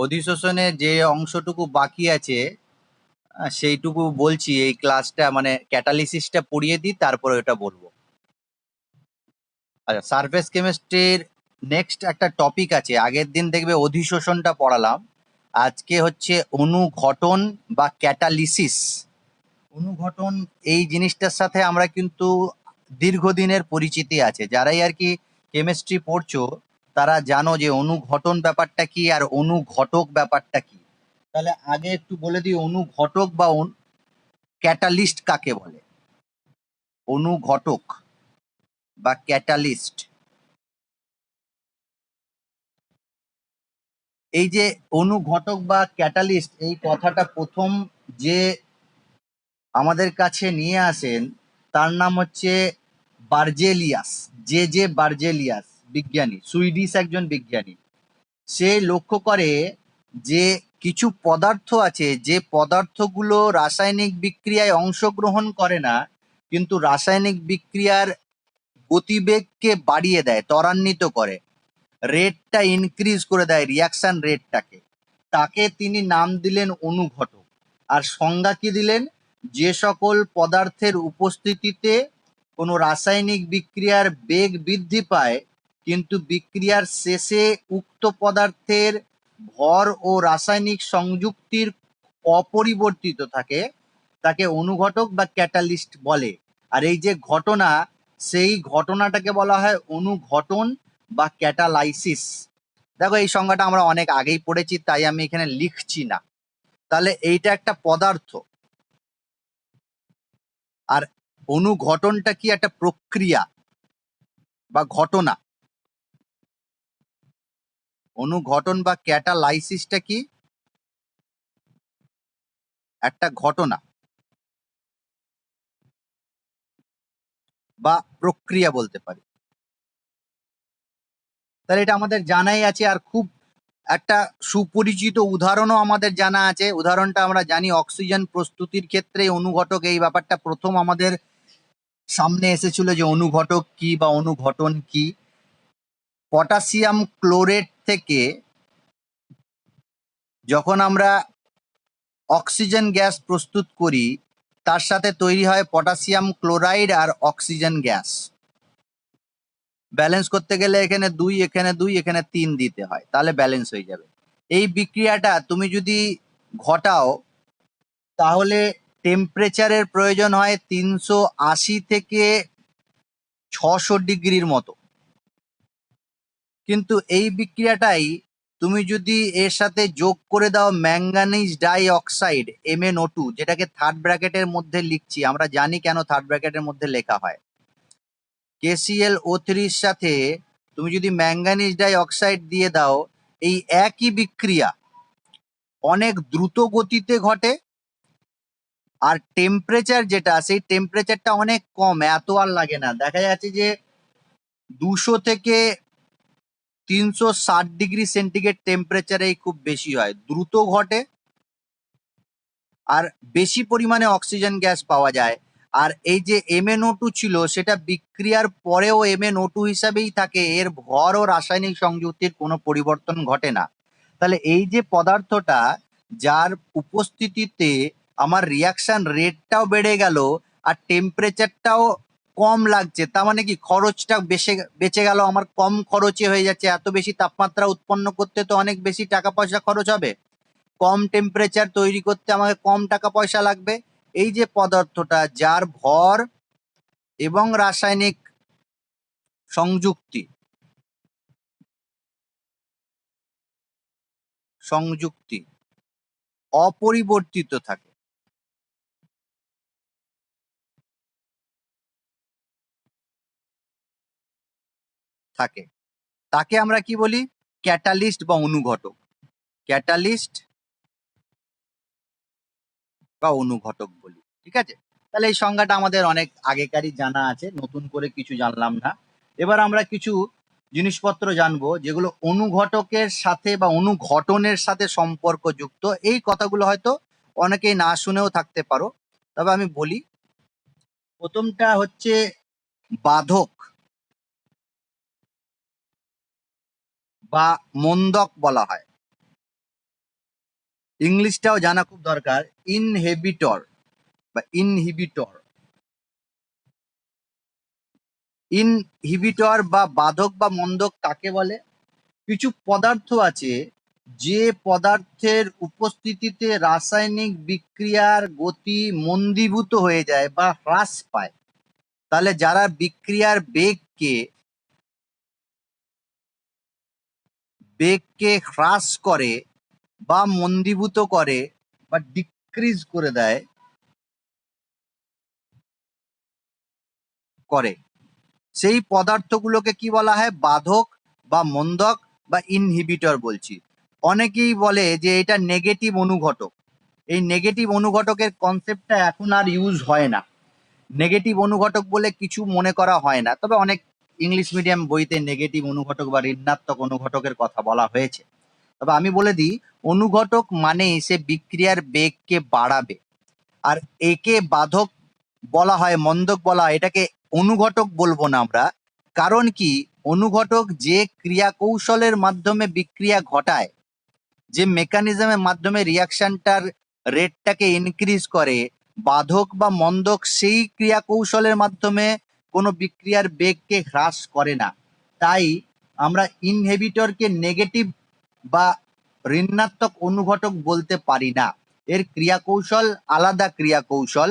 অধিশোষণে যে অংশটুকু বাকি আছে সেইটুকু বলছি। এই ক্লাসটা মানে ক্যাটালিসিসটা পড়িয়ে দিই, তারপরে ওটা বলবো। আচ্ছা, সারফেস কেমিস্ট্রির নেক্সট একটা টপিক আছে। আগের দিন দেখবে অধিশোষণটা পড়ালাম, আজকে হচ্ছে অনুঘটন বা ক্যাটালিসিস। অনুঘটন এই জিনিসটার সাথে আমরা কিন্তু দীর্ঘদিনের পরিচিতি আছে। যারাই আর কি কেমিস্ট্রি পড়ছো তারা জানো যে অনুঘটন ব্যাপারটা কি আর অনুঘটক ব্যাপারটা কি। তাহলে আগে একটু বলে দিই অনুঘটক বা ক্যাটালিস্ট কাকে বলে। অনুঘটক বা ক্যাটালিস্ট, এই যে অনুঘটক বা ক্যাটালিস্ট, এই কথাটা প্রথম যে আমাদের কাছে নিয়ে আসেন তার নাম হচ্ছে বার্জেলিয়াস। জে বার্জেলিয়াস, বিজ্ঞানী, সুইডিশ একজন বিজ্ঞানী। সে লক্ষ্য করে যে কিছু পদার্থ আছে যে পদার্থগুলো রাসায়নিক বিক্রিয়ায় অংশগ্রহণ করে না, কিন্তু রাসায়নিক বিক্রিয়ার গতিবেগকে বাড়িয়ে দেয়, ত্বরান্বিত করে, রেটটা ইনক্রিজ করে দেয়, রিয়াকশন রেটটাকে। তাকে তিনি নাম দিলেন অনুঘটক। আর সংজ্ঞা কি দিলেন? যে সকল পদার্থের উপস্থিতিতে কোনো রাসায়নিক বিক্রিয়ার বেগ বৃদ্ধি পায় কিন্তু বিক্রিয়ার শেষে উক্ত পদার্থের ভর ও রাসায়নিক সংযুক্তির অপরিবর্তিত থাকে, তাকে অনুঘটক বা ক্যাটালিস্ট বলে। আর এই যে ঘটনা, সেই ঘটনাটাকে বলা হয় অনুঘটন বা ক্যাটালাইসিস। দেখো এই সংজ্ঞাটা আমরা অনেক আগেই পড়েছি, তাই আমি এখানে লিখছি না। তাহলে এইটা একটা পদার্থ, আর অনুঘটনটা কি? একটা প্রক্রিয়া বা ঘটনা। অনুঘটন বা ক্যাটালাইসিসটা কি? একটা ঘটনা বা প্রক্রিয়া বলতে পারি। তাহলে এটা আমাদের জানাই আছে, আর খুব একটা সুপরিচিত উদাহরণও আমাদের জানা আছে। উদাহরণটা আমরা জানি, অক্সিজেন প্রস্তুতির ক্ষেত্রে অনুঘটক, এই ব্যাপারটা প্রথম আমাদের সামনে এসেছিল যে অনুঘটক কি বা অনুঘটন কি। পটাশিয়াম ক্লোরেট থেকে যখন আমরা অক্সিজেন গ্যাস প্রস্তুত করি, তার সাথে তৈরি হয় পটাশিয়াম ক্লোরাইড আর অক্সিজেন গ্যাস। ব্যালেন্স করতে গেলে এখানে 2, এখানে 2, এখানে 3 দিতে হয়, তাহলে ব্যালেন্স হয়ে যাবে। এই বিক্রিয়াটা তুমি যদি ঘটাও তাহলে টেম্পারেচারের প্রয়োজন হয় 380 থেকে 600 ডিগ্রির মতো। কিন্তু এই বিক্রিয়াটাই তুমি যদি এর সাথে যোগ করে দাও ম্যাঙ্গানিজ ডাই অক্সাইড MnO2, যেটাকে থার্ড ব্র্যাকেটের মধ্যে লিখছি, আমরা জানি কেন থার্ড ব্র্যাকেটের মধ্যে লেখা হয়। KClO3 এর সাথে তুমি যদি ম্যাঙ্গানিজ ডাই অক্সাইড দিয়ে দাও, এই একই বিক্রিয়া অনেক দ্রুত গতিতে ঘটে, আর টেম্পারেচার যেটা, সেই টেম্পারেচারটা অনেক কম, এত আর লাগে না। দেখা যাচ্ছে যে 200 থেকে 360 ডিগ্রি সেন্টিগ্রেড টেম্পারেচারেই খুব বেশি হয়, দ্রুত ঘটে, আর বেশি পরিমাণে অক্সিজেন গ্যাস পাওয়া যায়। আর এই যে MnO2 ছিল, সেটা বিক্রিয়ার পরেও MnO2 হিসাবেই থাকে, এর ভর ও রাসায়নিক সংযুক্তির কোনো পরিবর্তন ঘটে না। তাহলে এই যে পদার্থটা, যার উপস্থিতিতে আমার রিয়াকশন রেটটাও বেড়ে গেল আর টেম্পারেচারটাও কম লাগছে, তার মানে কি খরচটা বেঁচে গেল, আমার কম খরচে হয়ে যাচ্ছে। এত বেশি তাপমাত্রা উৎপন্ন করতে তো অনেক বেশি টাকা পয়সা খরচ হবে, কম টেম্পারেচার তৈরি করতে আমাকে কম টাকা পয়সা লাগবে। এই যে পদার্থটা যার ভর এবং রাসায়নিক সংযুক্তি সংযুক্তি অপরিবর্তিত থাকে, থাকে তাকে আমরা কি বলি? ক্যাটালিস্ট বা অনুঘটক। ক্যাটালিস্ট বা অনুঘটক বলি, ঠিক আছে? তাহলে এই সংজ্ঞাটা আমাদের অনেক আগেকারই জানা আছে, নতুন করে কিছু জানলাম না। এবার আমরা কিছু জিনিসপত্র জানবো যেগুলো অনুঘটকের সাথে বা অনুঘটনের সাথে সম্পর্কযুক্ত। এই কথাগুলো হয়তো অনেকেই না শুনেও থাকতে পারো, তবে আমি বলি। প্রথমটা হচ্ছে বাধক বা মন্দক বলা হয়। ইংলিশটাও জানা খুব দরকার। ইনহেবিটর বা ইনহিবিটর। ইনহিবিটর বা বাধক বা মন্দক কাকে বলে? কিছু পদার্থ আছে যে পদার্থের উপস্থিতিতে রাসায়নিক বিক্রিয়ার গতি মন্দীভূত হয়ে যায় বা হ্রাস পায়। তাহলে যারা বিক্রিয়ার বেগকে হ্রাস করে বা মন্দীভূত করে বা ডিক্রিজ করে দেয় করে, সেই পদার্থগুলোকে কি বলা হয়? বাধক বা মন্দক বা ইনহিবিটর বলছি। অনেকেই বলে যে এটা নেগেটিভ অনুঘটক। এই নেগেটিভ অনুঘটকের কনসেপ্টটা এখন আর ইউজ হয় না। নেগেটিভ অনুঘটক বলে কিছু মনে করা হয় না, তবে অনেক ইংলিশ মিডিয়াম বইতে নেগেটিভ অনুঘটক বা ঋণাত্মক অনুঘটকের কথা বলা হয়েছে। তবে আমি বলে দিই, অনুঘটক মানে সে বিক্রিয়ার বেগকে বাড়াবে, আর একে বাধক বলা হয়, মন্দক বলা হয়। এটাকে অনুঘটক বলবো না আমরা। কারণ কি, অনুঘটক যে ক্রিয়া কৌশলের মাধ্যমে বিক্রিয়া ঘটায়, যে মেকানিজমের মাধ্যমে রিয়াকশনটার রেটটাকে ইনক্রিজ করে, বাধক বা মন্দক সেই ক্রিয়া কৌশলের মাধ্যমে কোনো বিক্রিয়ার বেগকে হ্রাস করে না। তাই আমরা ইনহিবিটরকে নেগেটিভ বা ঋণাত্মক অনুঘটক বলতে পারি না। এর ক্রিয়া কৌশল আলাদা ক্রিয়া কৌশল,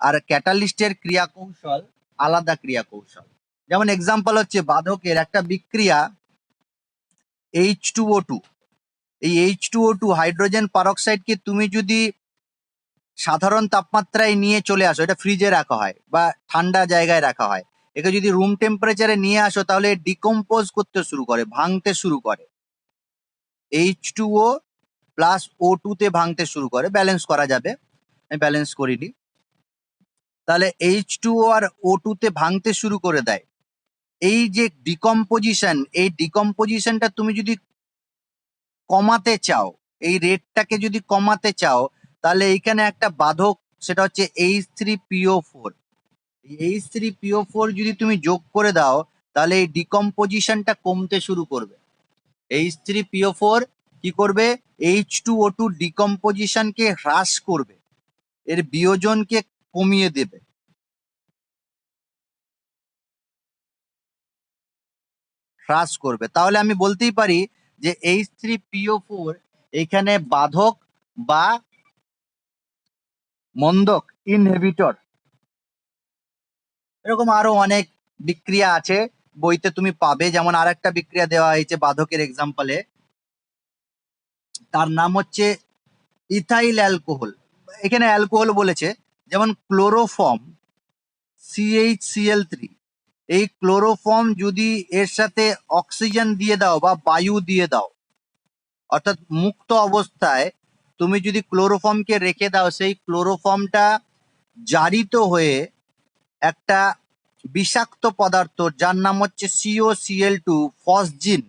আর ক্যাটালিস্টের ক্রিয়া কৌশল আলাদা ক্রিয়া কৌশল। যেমন এক্সাম্পল হচ্ছে বাধকের একটা বিক্রিয়া H2O2। এই H2O2 হাইড্রোজেন পারক্সাইডকে তুমি যদি সাধারণ তাপমাত্রায় নিয়ে চলে আসো, এটা ফ্রিজে রাখা হয় বা ঠান্ডা জায়গায় রাখা হয়, একে যদি রুম টেম্পারেচারে নিয়ে আসো তাহলে ডিকম্পোজ করতে শুরু করে, ভাঙতে শুরু করে। H2O প্লাস O2 তে ভাঙতে শুরু করে। ব্যালেন্স করা যাবে, আমি ব্যালেন্স করিনি। তাহলে H2O আর O2 তে ভাঙতে শুরু করে দেয়। এই যে ডিকম্পোজিশন, এই ডিকম্পোজিশনটা তুমি যদি কমাতে চাও, এই রেটটাকে যদি কমাতে চাও, তাহলে এইখানে একটা বাধক, সেটা হচ্ছে H3PO4। এই H3PO4 যদি তুমি যোগ করে দাও, তাহলে এই ডিকম্পোজিশনটা কমতে শুরু করবে। H3PO4 কি করবে? H2O2 ডিকম্পোজিশনকে হ্রাস করবে, এর বিয়োজনকে কমিয়ে দেবে, হ্রাস করবে। তাহলে আমি বলতেই পারি যে H3PO4 এখানে বাধক বা মন্দক, ইনহিবিটর। এরকম আরো অনেক বিক্রিয়া আছে, বইতে তুমি পাবে। যেমন আর একটা বিক্রিয়া দেওয়া হয়েছে বাধকের এক্সাম্পলে, তার নাম হচ্ছে ইথাইল অ্যালকোহল। এখানে অ্যালকোহল বলেছে, যেমন ক্লোরোফর্ম CHCl3। এই ক্লোরোফর্ম যদি এর সাথে অক্সিজেন দিয়ে দাও বা বায়ু দিয়ে দাও, অর্থাৎ মুক্ত অবস্থায় তুমি যদি ক্লোরোফর্মকে রেখে দাও, সেই ক্লোরোফর্মটা জারিত হয়ে একটা বিষাক্ত পদার্থ, যার নাম হচ্ছে COCl2, ফসজিন।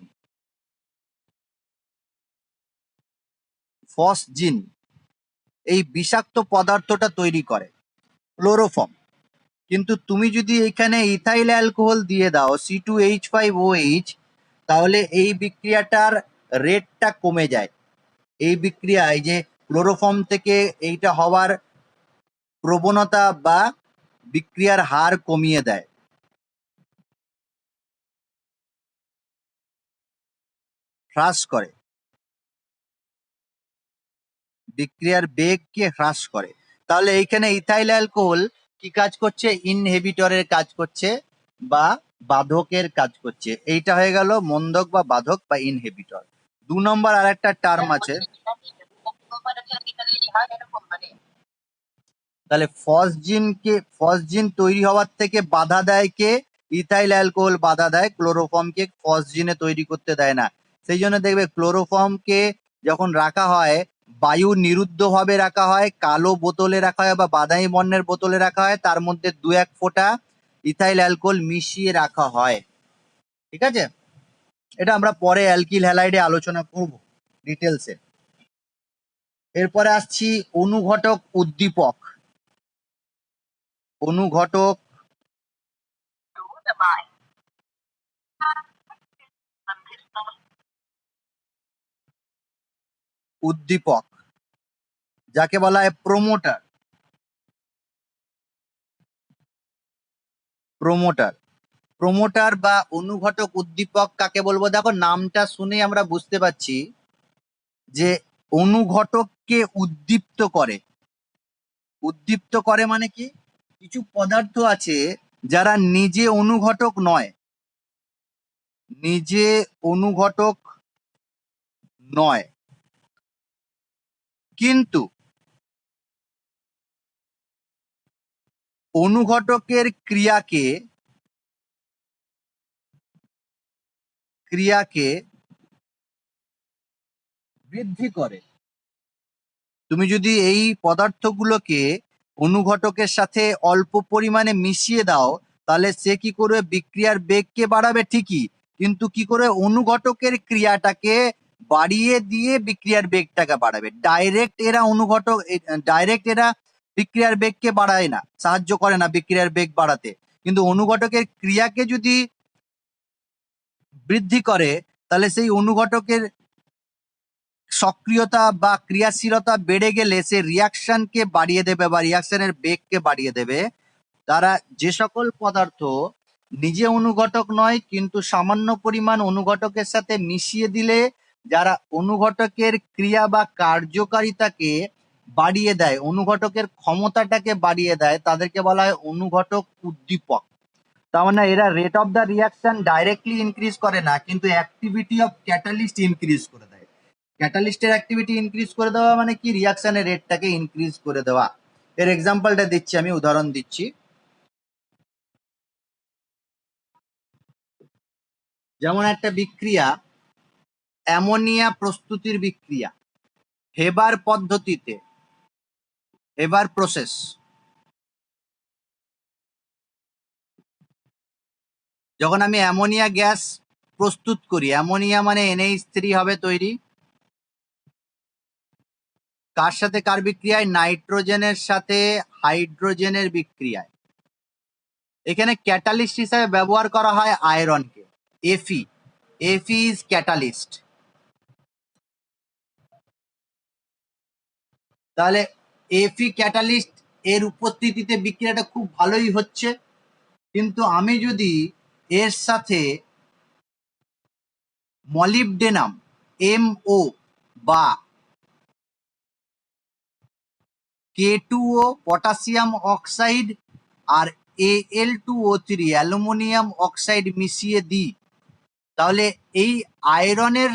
ফসজিন এই বিষাক্ত পদার্থটা তৈরি করে ক্লোরোফর্ম। কিন্তু তুমি যদি এখানে ইথাইল অ্যালকোহল দিয়ে দাও C2H5OH, তাহলে এই বিক্রিয়াটার রেটটা কমে যায়। এই বিক্রিয়ায় যে ক্লোরোফর্ম থেকে এইটা হওয়ার প্রবণতা বা বিক্রিয়ার হার কমিয়ে দেয়, হ্রাস করে, বিক্রিয়ার বেগকে হ্রাস করে। তাহলে এইখানে ইথাইল অ্যালকোহল কি কাজ করছে? ইনহিবিটরের কাজ করছে বা বাধকের কাজ করছে। এইটা হয়ে গেল মন্দক বা বাধক বা ইনহিবিটর। 2 নম্বর আর একটা টার্ম আছে। তাহলে ফসজিন তৈরি হওয়ার থেকে বাধা দেয় কে? ইথাইল অ্যালকোহল বাধা দেয়, ক্লোরোফর্মকে ফসজিনে তৈরি করতে দেয় না। সেই জন্য দেখবে ক্লোরোফর্মকে যখন রাখা হয়, বায়ু নিরুদ্ধ ভাবে রাখা হয়, কালো বোতলে রাখা হয় বা বাদামি বর্ণের বোতলে রাখা হয়, তার মধ্যে 2-1 ফোঁটা ইথাইল অ্যালকোহল মিশিয়ে রাখা হয়। ঠিক আছে, এটা আমরা পরে অ্যালকিল হ্যালাইডে আলোচনা করব ডিটেলসে। এরপরে আসছি অনুঘটক উদ্দীপক। অনুঘটক উদ্দীপক যাকে বলা হয় প্রোমোটার। প্রোমোটার প্রোমোটার বা অনুঘটক উদ্দীপক কাকে বলবো? দেখো, নামটা শুনে আমরা বুঝতে পারছি যে অনুঘটককে উদ্দীপ্ত করে। উদ্দীপ্ত করে মানে কি? কিছু পদার্থ আছে যারা নিজে অনুঘটক নয়, নিজে অনুঘটক নয়, কিন্তু অনুঘটকের ক্রিয়াকে বৃদ্ধি করে। তুমি যদি এই পদার্থগুলোকে অনুঘটকের সাথে অল্প পরিমাণে মিশিয়ে দাও, তাহলে সে কি করবে? বিক্রিয়ার বেগকে বাড়াবে ঠিকই, কিন্তু কি করে? অনুঘটকের ক্রিয়াটাকে বাড়িয়ে দিয়ে বিক্রিয়ার বেগটাকে বাড়াবে। ডাইরেক্ট এরা বিক্রিয়ার বেগকে বাড়ায় না, সাহায্য করে না বিক্রিয়ার বেগ বাড়াতে, কিন্তু অনুঘটকের ক্রিয়াকে যদি বৃদ্ধি করে, তাহলে সেই অনুঘটকের সক্রিয়তা বা ক্রিয়াশীলতা বেড়ে গেলে সে রিয়াকশনকে বাড়িয়ে দেবে বা রিয়াকশনের বেগকে বাড়িয়ে দেবে। তারা যে সকল পদার্থ নিজে অনুঘটক নয় কিন্তু সামান্য পরিমাণ অনুঘটকের সাথে মিশিয়ে দিলে যারা অনুঘটকের ক্রিয়া বা কার্যকারিতাকে বাড়িয়ে দেয়, অনুঘটকের ক্ষমতাটাকে বাড়িয়ে দেয়, তাদেরকে বলা হয় অনুঘটক উদ্দীপক। তার মানে এরা rate of the reaction directly increase করে না, কিন্তু অ্যাক্টিভিটি অফ ক্যাটালিস্ট ইনক্রিজ করে দেয়। ক্যাটালিস্টের অ্যাক্টিভিটি ইনক্রিজ করে দেওয়া মানে কি? রিয়াকশনের রেটটাকে ইনক্রিজ করে দেওয়া। এর এক্সাম্পলটা দিচ্ছি, আমি উদাহরণ দিচ্ছি। যেমন একটা বিক্রিয়া, অ্যামোনিয়া প্রস্তুতির বিক্রিয়া, হেবার পদ্ধতিতে, হেবার প্রসেস। যখন আমি অ্যামোনিয়া গ্যাস প্রস্তুত করি, অ্যামোনিয়া মানে NH3 হবে তৈরি, কার সাথে কার বিক্রিয়ায়? নাইট্রোজেনের সাথে হাইড্রোজেনের বিক্রিয়ায়। এখানে ক্যাটালিস্ট হিসাবে ব্যবহার করা হয় আয়রনকে, Fe। Fe is catalyst. তাহলে Fe ক্যাটালিস্ট, এর উপস্থিতিতে বিক্রিয়াটা খুব ভালোই হচ্ছে, কিন্তু আমি যদি এর সাথে মলিবডেনাম MO বা K2O পটাশিয়াম অক্সাইড আর Al2O3 অ্যালুমিনিয়াম অক্সাইড মিশিয়ে দিই, তাহলে এই আয়রনের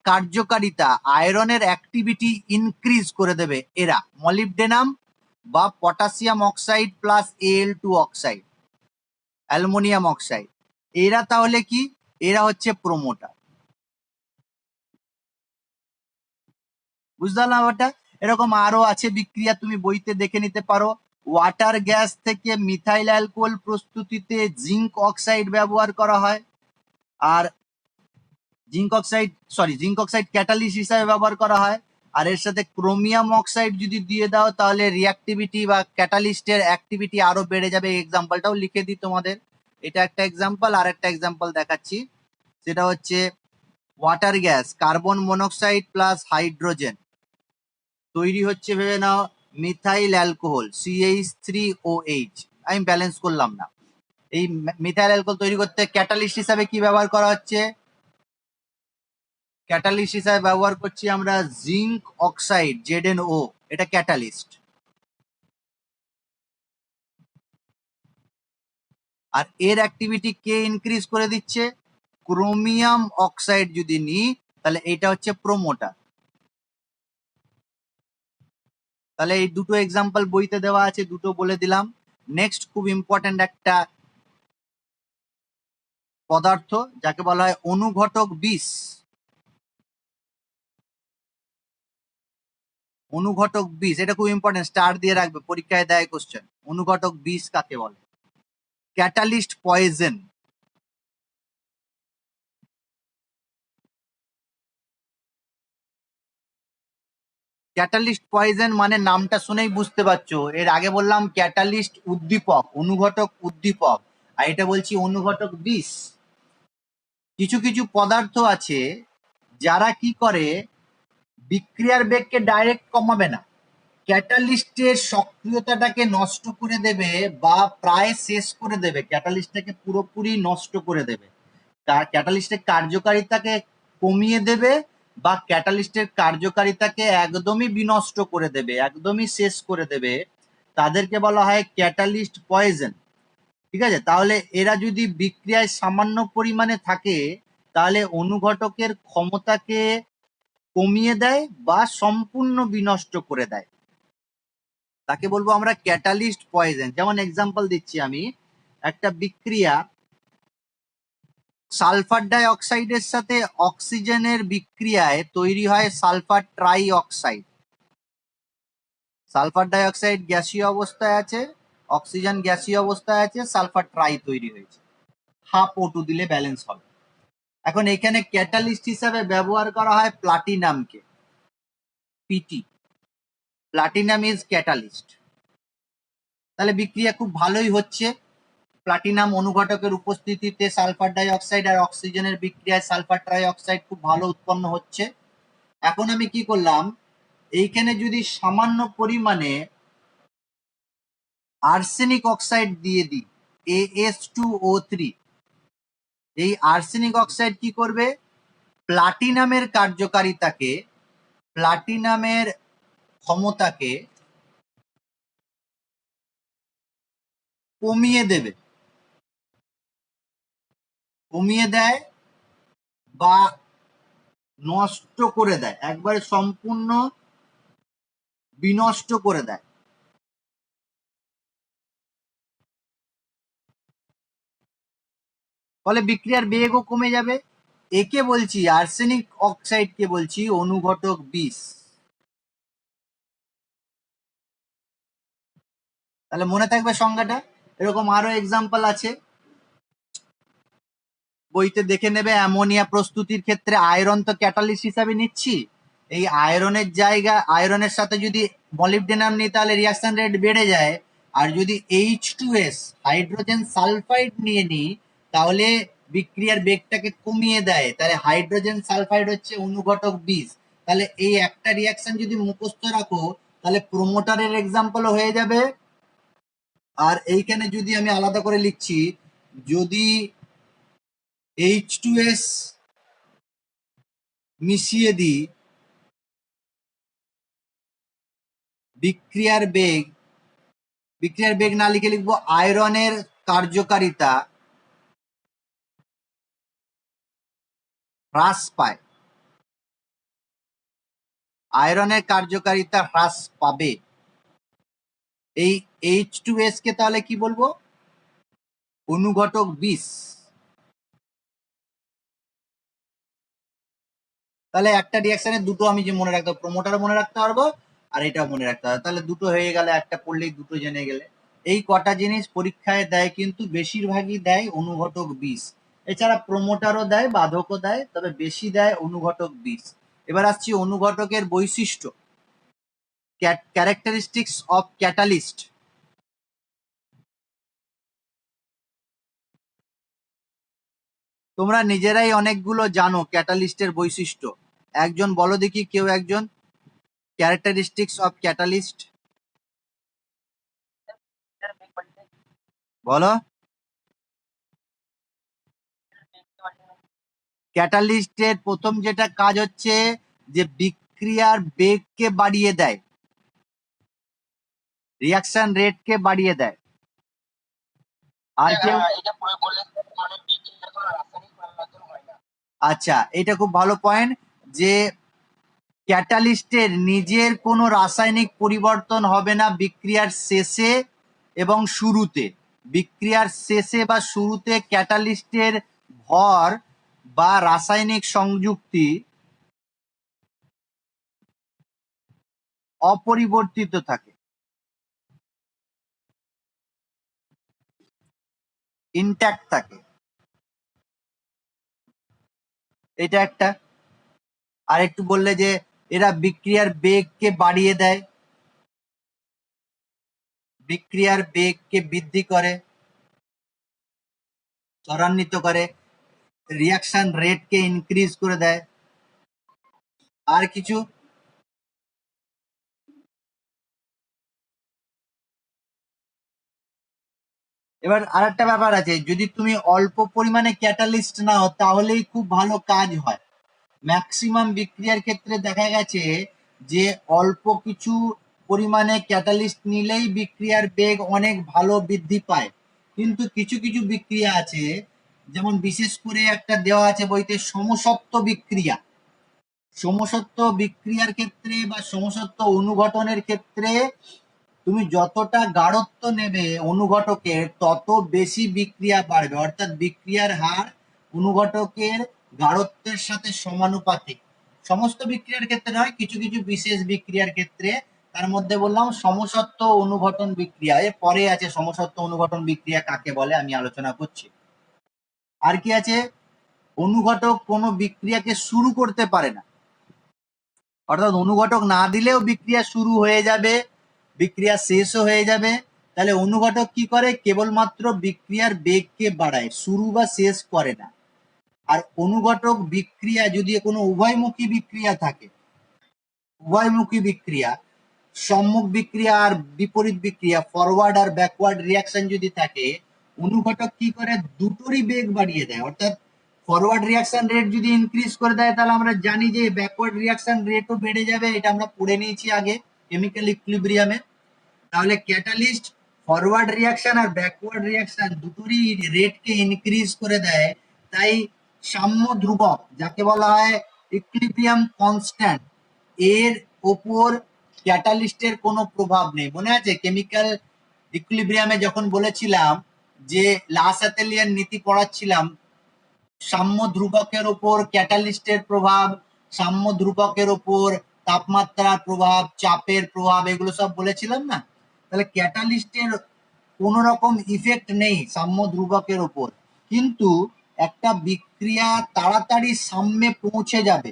কার্যকারিতা, আয়রনের অ্যাক্টিভিটি ইনক্রিজ করে দেবে এরা, মলিবডেনাম বা potassium oxide plus Al2 oxide, aluminium oxide. এরা তাহলে কি? এরা হচ্ছে প্রোমোটার। বুঝতে পারলাম ওটা? এরকম আরো আছে বিক্রিয়া, তুমি বইতে দেখে নিতে পারো। ওয়াটার গ্যাস থেকে মিথাইল অ্যালকোহল প্রস্তুতিতে জিঙ্ক অক্সাইড ব্যবহার করা হয়, আর জিঙ্ক অক্সাইড ক্যাটালিস্ট হিসাবে ব্যবহার করা হয়। আর এর সাথে ক্রোমিয়াম অক্সাইড যদি দিয়ে দাও, তাহলে রিঅ্যাক্টিভিটি বা ক্যাটালিস্টের অ্যাক্টিভিটি আরো বেড়ে যাবে। এক্সাম্পলটাও লিখে দিই তোমাদের, এটা একটা এক্সাম্পল। আর একটা এক্সাম্পল দেখাচ্ছি, সেটা হচ্ছে water gas, carbon monoxide plus hydrogen তৈরি হচ্ছে, ভেবে নাও, মিথাইল অ্যালকোহল CH3OH। আমি ব্যালেন্স করলাম না। এই মিথাইল অ্যালকোহল তৈরি করতে ক্যাটালিস্ট হিসাবে কি ব্যবহার করা হচ্ছে? ক্যাটালিস্ট হিসাবে ব্যবহার করছি আমরা জিঙ্ক অক্সাইড ZnO, এটা ক্যাটালিস্ট। আর এর অ্যাক্টিভিটি কে ইনক্রিজ করে দিচ্ছে? ক্রোমিয়াম অক্সাইড যদি নিই, তাহলে এটা হচ্ছে প্রোমোটার। তাহলে এই দুটো এক্সাম্পল বইতে দেওয়া আছে, দুটো বলে দিলাম। নেক্সট খুব ইম্পর্টেন্ট একটা পদার্থ, যাকে বলা হয় অনুঘটক বিষ। অনুঘটক বিষ, এটা খুব ইম্পর্টেন্ট, স্টার দিয়ে রাখবে, পরীক্ষায় দেয় কোশ্চেন। অনুঘটক বিষ কাকে বলে? Catalyst poison. ক্যাটালিস্ট পয়জন মানে নামটা শুনেই বুঝতে পারছো। এর আগে বললাম ক্যাটালিস্ট উদ্দীপক, অনুঘটক উদ্দীপক, আর এটা বলছি অনুঘটক বিষ। কিছু কিছু পদার্থ আছে যারা কি করে? বিক্রিয়ার বেগকে ডাইরেক্ট কমাবে না, ক্যাটালিস্টের সক্রিয়তাটাকে নষ্ট করে দেবে বা প্রায় শেষ করে দেবে, ক্যাটালিস্টটাকে পুরোপুরি নষ্ট করে দেবে, ক্যাটালিস্টের কার্যকারিতাকে কমিয়ে দেবে বা ক্যাটালিস্টের কার্যকারিতাকে একদমই বিনষ্ট করে দেবে, একদমই শেষ করে দেবে, তাদেরকে বলা হয় ক্যাটালিস্ট পয়জন। ঠিক আছে, তাহলে এরা যদি বিক্রিয়ায় সামান্য পরিমাণে থাকে তাহলে অনুঘটকের ক্ষমতাকে কমিয়ে দেয় বা সম্পূর্ণ বিনষ্ট করে দেয়, তাকে বলবো আমরা ক্যাটালিস্ট পয়জন। যেমন এক্সাম্পল দিচ্ছি আমি, একটা বিক্রিয়া সালফার ডাই অক্সাইডের সাথে অক্সিজেনের বিক্রিয়ায় তৈরি হয় sulphur try oxide. Sulphur die oxide গ্যাসীয় অবস্থায় আছে, অক্সিজেন গ্যাসীয় অবস্থায় আছে, সালফার ট্রাই তৈরি হয়েছে, হাফ O2 দিলে ব্যালেন্স হবে। এখন এখানে ক্যাটালিস্ট হিসাবে ব্যবহার করা হয় প্লাটিনামকে, পিটি, প্লাটিনাম ইজ ক্যাটালিস্ট। তাহলে বিক্রিয়া খুব ভালোই হচ্ছে, প্লাটিনাম অনুঘটকের উপস্থিতিতে সালফার ডাই অক্সাইড আর অক্সিজেনের বিক্রিয়ায় সালফার ট্রাই অক্সাইড খুব ভালো উৎপন্ন হচ্ছে। এখন আমি কি করলাম, এইখানে যদি সামান্য পরিমাণে আর্সেনিক অক্সাইড দিয়ে দিই, AS2O3, এই আর্সেনিক অক্সাইড কি করবে, প্লাটিনামের কার্যকারিতাকে, প্লাটিনামের ক্ষমতাকে কমিয়ে দেবে, কমিয়ে দেয় বা নষ্ট করে দেয়, একবারে সম্পূর্ণ বিনষ্ট করে দেয়। ফলে বিক্রিয়ার বেগও কমে যাবে। একে বলছি, আর্সেনিক অক্সাইডকে বলছি অনুঘটক বিষ। তাহলে মনে থাকবে সংজ্ঞাটা। এরকম আরো এক্সাম্পল আছে, বইতে দেখে নেবে। অ্যামোনিয়া প্রস্তুতির ক্ষেত্রে আয়রন তো ক্যাটালিস্ট হিসাবে নিচ্ছি, এই আয়রনের জায়গা, আয়রনের সাথে যদি মলিবডেনাম নিই তাহলে রিয়াকশন রেট বেড়ে যায়, আর যদি H2S হাইড্রোজেন সালফাইড নিয়ে নিই তাহলে বিক্রিয়ার বেগটাকে কমিয়ে দেয়, তাহলে হাইড্রোজেন সালফাইড হচ্ছে অনুঘটক বিষ। তাহলে এই একটা রিয়াকশন যদি মুখস্থ রাখো তাহলে প্রোমোটারের এক্সাম্পলও হয়ে যাবে। আর এইখানে যদি আমি আলাদা করে লিখছি, যদি H2S মিশিয়ে দিই, বিক্রিয়ার বেগ, বিক্রিয়ার বেগ না লিখে লিখবো আয়রনের কার্যকারিতা হ্রাস পায়, আয়রনের কার্যকারিতা হ্রাস পাবে। এই H2S কে তাহলে কি বলবো, অনুঘটক বিষ। তাহলে একটা রিয়াকশনের দুটো আমি যে মনে রাখতে, প্রোমোটার মনে রাখতে পারবো আর এটাও মনে রাখতে পারবো, তাহলে দুটো হয়ে গেলে, একটা পড়লেই দুটো জেনে গেলে। এই কটা জিনিস পরীক্ষায় দেয়, কিন্তু বেশিরভাগই দেয় অনুঘটক বিষ। এছাড়া প্রোমোটারও দেয়, বাধকও দেয়, তবে বেশি দেয় অনুঘটক বিষ। এবার আসছি অনুঘটকের বৈশিষ্ট্য, ক্যারেক্টারিস্টিক্স অফ ক্যাটালিস্ট। তোমরা নিজেরাই অনেকগুলো জানো ক্যাটালিস্টের বৈশিষ্ট্য, একজন বলো দেখি, কেউ একজন, ক্যারেক্টারিস্টিক্স অফ ক্যাটালিস্ট বলো। ক্যাটালিস্টের প্রথম যেটা কাজ হচ্ছে যে বিক্রিয়ার বেগকে বাড়িয়ে দেয়, রিয়াকশন রেটকে বাড়িয়ে দেয়। আর কেউ, আচ্ছা এটা খুব ভালো পয়েন্ট, যে ক্যাটালিস্টের নিজের কোনো রাসায়নিক পরিবর্তন হবে না বিক্রিয়ার শেষে এবং শুরুতে। বিক্রিয়ার শেষে বা শুরুতে ক্যাটালিস্টের ভর বা রাসায়নিক সংযুক্তি অপরিবর্তিত থাকে, ইনট্যাক্ট থাকে। এটা একটা। আর একটু বললে যে এরা বিক্রিয়ার বেগকে বাড়িয়ে দেয়, বিক্রিয়ার বেগকে বৃদ্ধি করে, ত্বরান্বিত করে, রিয়াকশন রেটকে ইনক্রিজ করে দেয়। আর কিছু? এবার আরেকটা ব্যাপার আছে, যদি তুমি অল্প পরিমাণে ক্যাটালিস্ট নাও তাহলেই খুব ভালো কাজ হয়। ম্যাক্সিমাম বিক্রিয়ার ক্ষেত্রে দেখা গেছে যে অল্প কিছু পরিমাণে ক্যাটালিস্ট নিলেই বিক্রিয়ার বেগ অনেক ভালো বৃদ্ধি পায়। কিন্তু কিছু কিছু বিক্রিয়া আছে, যেমন বিশেষ করে একটা দেওয়া আছে বইতে সমসত্ব বিক্রিয়া। সমসত্ব বিক্রিয়ার ক্ষেত্রে বা সমসত্ব অনুঘটনের ক্ষেত্রে তুমি যতটা গাঢ়ত্ব নেবে অনুঘটকের তত বেশি বিক্রিয়া বাড়বে, অর্থাৎ বিক্রিয়ার হার অনুঘটকের গাঢ়ত্বের সাথে সমানুপাতিক। সমস্ত বিক্রিয়ার ক্ষেত্রে নয়, কিছু কিছু বিশেষ বিক্রিয়ার ক্ষেত্রে। তার মধ্যে বললাম সমসত্ব অনুঘটন বিক্রিয়া, এর পরে আছে সমসত্ব অনুঘটন বিক্রিয়া কাকে বলে আমি আলোচনা করছি। আর কি আছে, অনুঘটক কোনো বিক্রিয়াকে শুরু করতে পারে না, অর্থাৎ অনুঘটক না দিলেও বিক্রিয়া শুরু হয়ে যাবে, বিক্রিয়া শেষও হয়ে যাবে। তাহলে অনুঘটক কি করে, কেবলমাত্র বিক্রিয়ার বেগকে বাড়ায়, শুরু বা শেষ করে না। আর অনুঘটক বিক্রিয়া যদি কোনো উভয়মুখী বিক্রিয়া থাকে, উভয়মুখী বিক্রিয়া, সম্মুখ বিক্রিয়া আর বিপরীত বিক্রিয়া, ফরওয়ার্ড আর ব্যাকওয়ার্ড রিয়াকশন যদি থাকে, অনুঘটক কি করে, দুটোরই বেগ বাড়িয়ে দেয়। অর্থাৎ ফরওয়ার্ড রিয়াকশন রেট যদি ইনক্রিজ করে দেয় তাহলে আমরা জানি যে ব্যাকওয়ার্ড রিয়াকশন রেটও বেড়ে যাবে, এটা আমরা পড়ে নিয়েছি আগে কেমিক্যাল ইকুইলিব্রিয়ামে। তাহলে ক্যাটালিস্ট ফরওয়ার্ড রিয়াকশন আর ব্যাকওয়ার্ড রিয়াকশন দুটোরই রেটকে ইনক্রিজ করে দেয়। তাই সাম্য ধ্রুবক যাকে বলা হয় ইকুইলিব্রিয়াম কনস্ট্যান্ট, এর ওপর ক্যাটালিস্টের কোনো প্রভাব নেই। মনে আছে কেমিক্যাল ইকুইলিব্রিয়ামে যখন বলেছিলাম যে লাসাতেলিয়ান নীতি পড়াচ্ছিলাম, সাম্য ধ্রুবকের ওপর ক্যাটালিস্টের প্রভাব, সাম্য ধ্রুবকের ওপর তাপমাত্রার প্রভাব, চাপের প্রভাব, এগুলো সব বলেছিলাম না? তাহলে ক্যাটালিস্টের কোন রকম ইফেক্ট নেই সাম্য ধ্রুবকের ওপর, কিন্তু একটা বিক্রিয়া তাড়াতাড়ি সাম্যে পৌঁছে যাবে,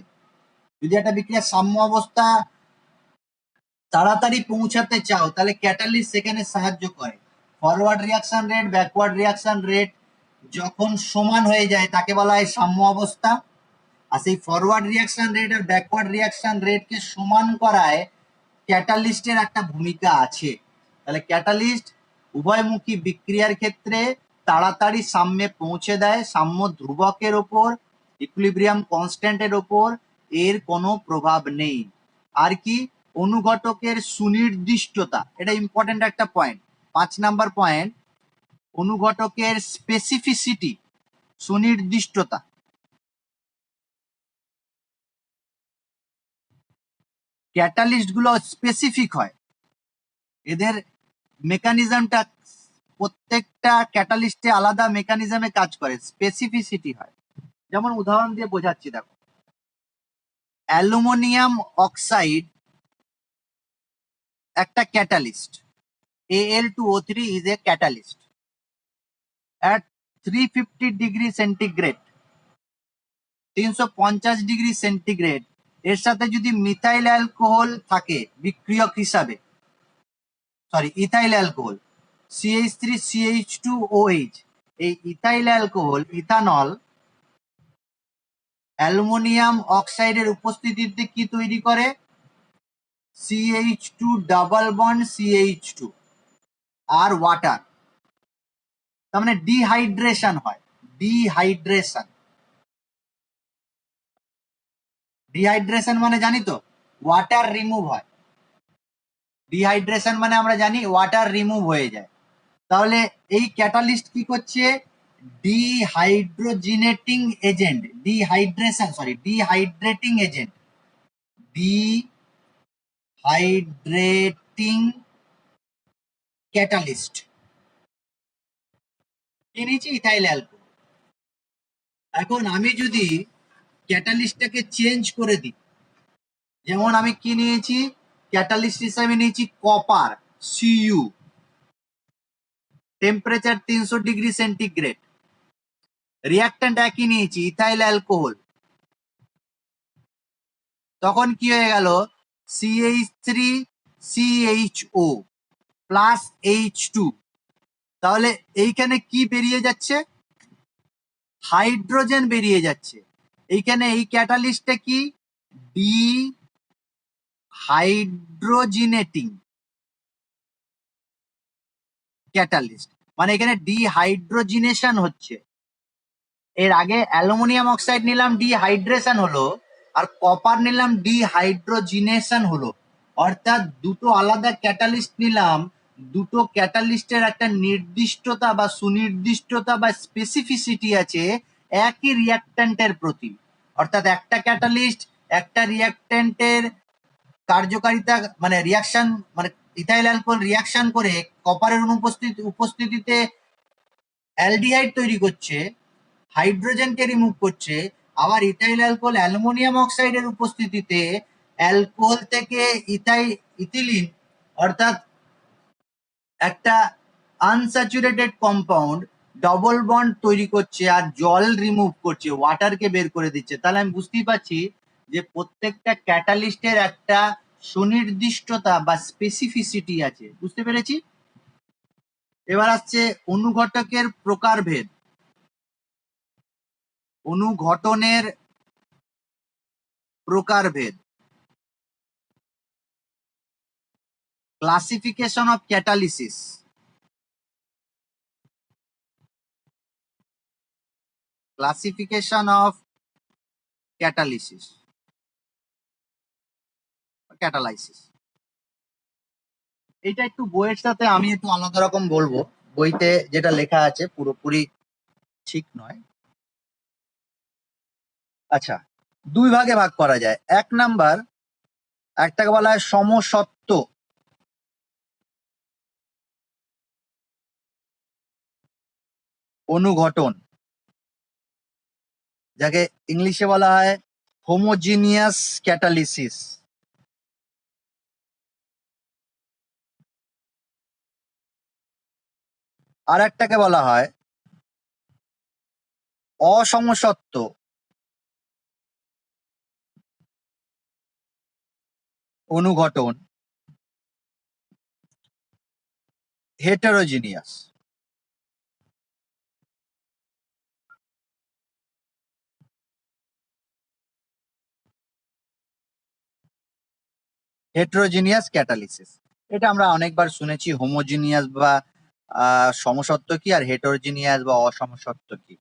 যদি একটা বিক্রিয়া সাম্য অবস্থা তাড়াতাড়ি পৌঁছাতে চাও তাহলে ক্যাটালিস্ট সেখানে সাহায্য করে। Forward reaction rate backward reaction rate যখন সমান হয়ে যায় তাকে বলা হয় সাম্য অবস্থা। আর সেই ফরওয়ার্ড রিয়াকশন রেট আর ব্যাকওয়ার্ড রিয়াকশন রেটকে সমান করায় ক্যাটালিস্টের একটা ভূমিকা আছে। তাহলে ক্যাটালিস্ট উভয়মুখী বিক্রিয়ার ক্ষেত্রে তাড়াতাড়ি সাম্যে পৌঁছে দেয়, সাম্য ধ্রুবকের ওপর ইকুইলিব্রিয়াম কনস্ট্যান্টের ওপর এর কোনো প্রভাব নেই। আর কি, অনুঘটকের সুনির্দিষ্টতা, এটা ইম্পর্টেন্ট একটা পয়েন্ট, 5 নাম্বার পয়েন্ট, অনুঘটকের স্পেসিফিসিটি, সুনির্দিষ্টতা। ক্যাটালিস্ট গুলো স্পেসিফিক হয়, এদের মেকানিজমটা প্রত্যেকটা ক্যাটালিস্টে আলাদা মেকানিজমে কাজ করে, স্পেসিফিসিটি হয়। যেমন উদাহরণ দিয়ে বোঝাচ্ছি, দেখো অ্যালুমিনিয়াম অক্সাইড একটা catalyst, Al2O3 is a catalyst at 350 degree centigrade, 350 degree centigrade, এর সাথে যদি মিথাইল অ্যালকোহল থাকে বিক্রিয়ক হিসাবে, সরি ইথাইল অ্যালকোহল CH3CH2OH, এই ইথাইল অ্যালকোহল ইথানল অ্যালুমিনিয়াম অক্সাইডের উপস্থিতিতে কি তৈরি করে, CH2 ডাবল বন্ড CH2 আর ওয়াটার, তার মানে ডিহাইড্রেশন হয়, ডিহাইড্রেশন। ডিহাইড্রেশন মানে জানি তো, ওয়াটার রিমুভ হয়, ডিহাইড্রেশন মানে আমরা জানি ওয়াটার রিমুভ হয়ে যায়। তাহলে এই ক্যাটালিস্ট কি করছে, dehydrogenating agent, dehydration sorry dehydrating agent, dehydrating catalyst, কি নিয়েছি, ইথাইল অ্যালকোহল। এখন আমি যদি ক্যাটালিস্টটাকে চেঞ্জ করে দিই, যেমন আমি কি নিয়েছি, ক্যাটালিস্ট হিসাবে নিয়েছি copper Cu, temperature 300 degree centigrade, reactant একই নিয়েছি ইথাইল অ্যালকোহল, তখন কি হয়ে গেল, CH3CHO প্লাস H2, তাহলে এইখানে কি বেরিয়ে যাচ্ছে, হাইড্রোজেন বেরিয়ে যাচ্ছে। এইখানে এই ক্যাটালিস্টটা কি, ডিহাইড্রোজিনেটিং ক্যাটালিস্ট। মানে এখানে ডিহাইড্রোজিনেশন হচ্ছে। এর আগে অ্যালুমিনিয়াম অক্সাইড নিলাম ডিহাইড্রেশন হলো, আর কপার নিলাম ডিহাইড্রোজিনেশন হলো। অর্থাৎ দুটো আলাদা ক্যাটালিস্ট নিলাম, দুটো ক্যাটালিস্টের একটা নির্দিষ্টতা বা সুনির্দিষ্টতা বা স্পেসিফিসিটি আছে একই রিয়াক্ট্যান্টের প্রতি। অর্থাৎ একটা ক্যাটালিস্ট একটা রিয়াক্ট্যান্টের কার্যকারিতা মানে রিয়াকশন মানে ইথাইল অ্যালকোহল রিয়াকশন করে কপারের উপস্থিতিতে অ্যালডিহাইড তৈরি করছে, হাইড্রোজেনকে রিমুভ করছে, আবার ইথাইল অ্যালকোহল অ্যালুমিনিয়াম অক্সাইডের উপস্থিতিতে অ্যালকোহল থেকে ইথিলিন অর্থাৎ একটা আনস্যাচুরেটেড কম্পাউন্ড ডবল বন্ড তৈরি করছে আর জল রিমুভ করছে, ওয়াটারকে বের করে দিচ্ছে। তাহলে আমি বুঝতেই পারছি যে প্রত্যেকটা ক্যাটালিস্টের একটা সুনির্দিষ্টতা বা স্পেসিফিসিটি আছে। বুঝতে পেরেছি? এবার আসছে অনুঘটকের প্রকারভেদ। অনুঘটনের প্রকারভেদ, classification of catalysis. Classification of catalysis, catalysis. এটা একটু বইয়ের সাথে আমি একটু আলাদা রকম বলবো, বইতে যেটা লেখা আছে পুরোপুরি ঠিক নয়। আচ্ছা, দুই ভাগে ভাগ করা যায়। এক নাম্বার, একটাকে বলা হয় সমসত্ব অনুঘটন, যাকে ইংলিশে বলা হয় হোমোজিনিয়াস ক্যাটালিসিস। আর একটাকে বলা হয় অসমসত্ব অনুঘটন, হেটারোজিনিয়াস। হেটারোজিনিয়াস ক্যাটালিসিস, এটা আমরা অনেকবার শুনেছি। হোমোজিনিয়াস বা সমসত্ব কি, আর হেটারোজিনিয়াস বা অসমসত্ব কি।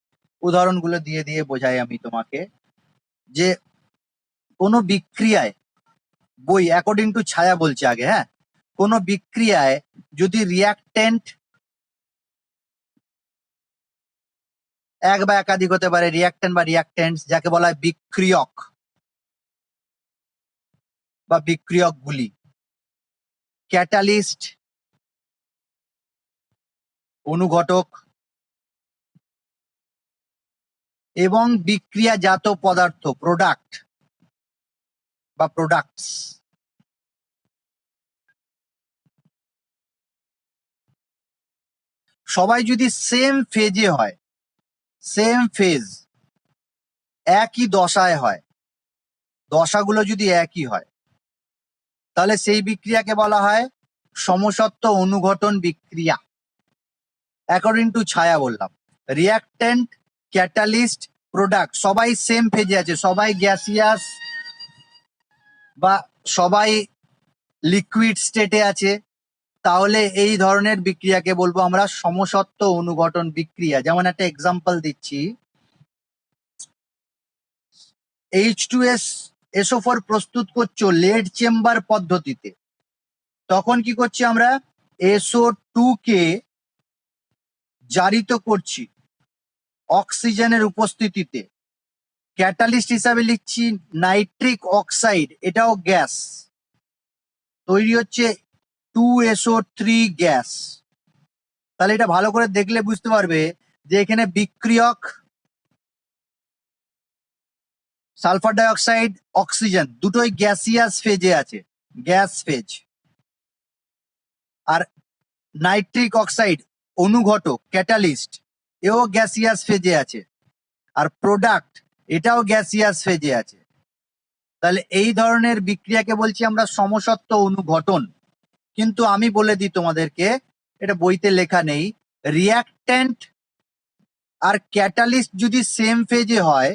উদাহরণগুলো দিয়ে দিয়ে বোঝাই আমি তোমাকে, যে কোনো বিক্রিয়ায়, বই অ্যাকর্ডিং টু ছায়া বলছে আগে, হ্যাঁ, কোনো বিক্রিয়ায় যদি রিয়াক্টেন্ট এক বা একাধিক হতে পারে, রিয়াক্টেন্ট বা রিয়াক্টেন্টস যাকে বলা হয় বিক্রিয়ক বা বিক্রিয়কগুলি, ক্যাটালিস্ট, অনুঘটক এবং বিক্রিয়াজাত পদার্থ প্রোডাক্ট বা প্রোডাক্টস, সবাই যদি সেম ফেজে হয়, সেম ফেজ, একই দশায় হয়, দশাগুলো যদি একই হয়, তাহলে সেই বিক্রিয়াকে বলা হয় সমসত্ব অনুঘটন বিক্রিয়া। অ্যাকর্ডিং টু ছায়া বললাম, রিয়াক্ট্যান্ট, ক্যাটালিস্ট, প্রোডাক্ট সবাই সেম ফেজে আছে, সবাই গ্যাসিয়াস বা সবাই লিকুইড স্টেটে আছে, তাহলে এই ধরনের বিক্রিয়াকে বলবো আমরা সমসত্ব অনুঘটন বিক্রিয়া। যেমন একটা এক্সাম্পল দিচ্ছি, H2SO4 প্রস্তুত করছো লেড চেম্বার পদ্ধতিতে, তখন কি করছি আমরা SO2 কে জারিত করছি অক্সিজেনের উপস্থিতিতে, ক্যাটালিস্ট হিসাবে লিখছি নাইট্রিক অক্সাইড, এটাও গ্যাস, তৈরি হচ্ছে 2SO3 গ্যাস। তাহলে এটা ভালো করে দেখলে বুঝতে পারবে যে এখানে বিক্রিয়ক সালফার ডাইঅক্সাইড, অক্সিজেন দুটোই গ্যাসিয়াস ফেজে আছে, গ্যাস ফেজ। আর নাইট্রিক অক্সাইড অনুঘটক ক্যাটালিস্ট, এও গ্যাসিয়াস ফেজে আছে। আর প্রোডাক্ট, এটাও গ্যাসিয়াস ফেজে আছে। তাহলে এই ধরনের বিক্রিয়াকে বলছি আমরা সমসত্ব অনুঘটন। কিন্তু আমি বলে দিই তোমাদেরকে, এটা বইতে লেখা নেই, রিয়াক্ট্যান্ট আর ক্যাটালিস্ট যদি সেম ফেজে হয়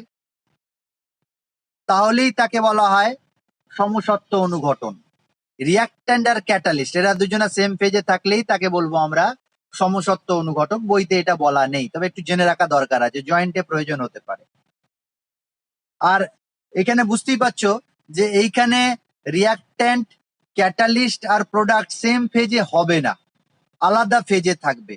তাহলেই তাকে বলা হয় সমসত্ব অনুঘটন। রিয়াক্ট্যান্ট আর ক্যাটালিস্ট এরা দুজনা সেম ফেজে থাকলেই তাকে বলবো আমরা সমসত্ব অনুঘটক, বইতে এটা বলা নেই, তবে একটু জেনে রাখা দরকার আছে, জয়েন্টে প্রয়োজন হতে পারে। আর এখানে বুঝতেই পারছো যে এইখানে রিয়াক্ট্যান্ট, ক্যাটালিস্ট আর প্রোডাক্ট সেম ফেজে হবে না, আলাদা ফেজে থাকবে,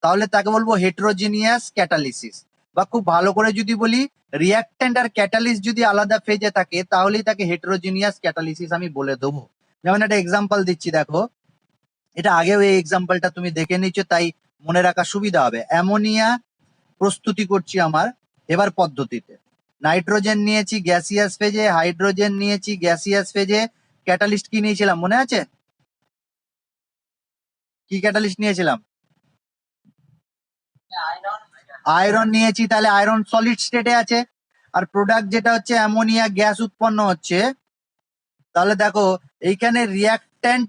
তাহলে তাকে বলবো হেটেরোজিনিয়াস ক্যাটালিসিস। বা খুব ভালো করে যদি বলি, রিয়াক্ট্যান্ট আর ক্যাটালিস্ট যদি আলাদা ফেজে থাকে তাহলেই তাকে হেটেরোজিনিয়াস ক্যাটালিসিস আমি বলে দেবো। যেমন একটা এক্সাম্পল দিচ্ছি, দেখো এটা আগেও এই এক্সাম্পলটা তুমি দেখে নিচ্ছ, তাই মনে রাখা সুবিধা হবে। অ্যামোনিয়া প্রস্তুতি করছি আমার এবার পদ্ধতিতে, নাইট্রোজেন নিয়েছি গ্যাসিয়াস ফেজে, হাইড্রোজেন নিয়েছি গ্যাসিয়াস ফেজে, ক্যাটালিস্ট কি নিয়েছিলাম মনে আছে? কি ক্যাটালিস্ট নিয়েছিলাম? আয়রন নিয়েছি, তাহলে আয়রন সলিড স্টেটে আছে। আর প্রোডাক্ট যেটা হচ্ছে অ্যামোনিয়া গ্যাস উৎপন্ন হচ্ছে, তাহলে দেখো এইখানে রিয়াক্ট্যান্ট,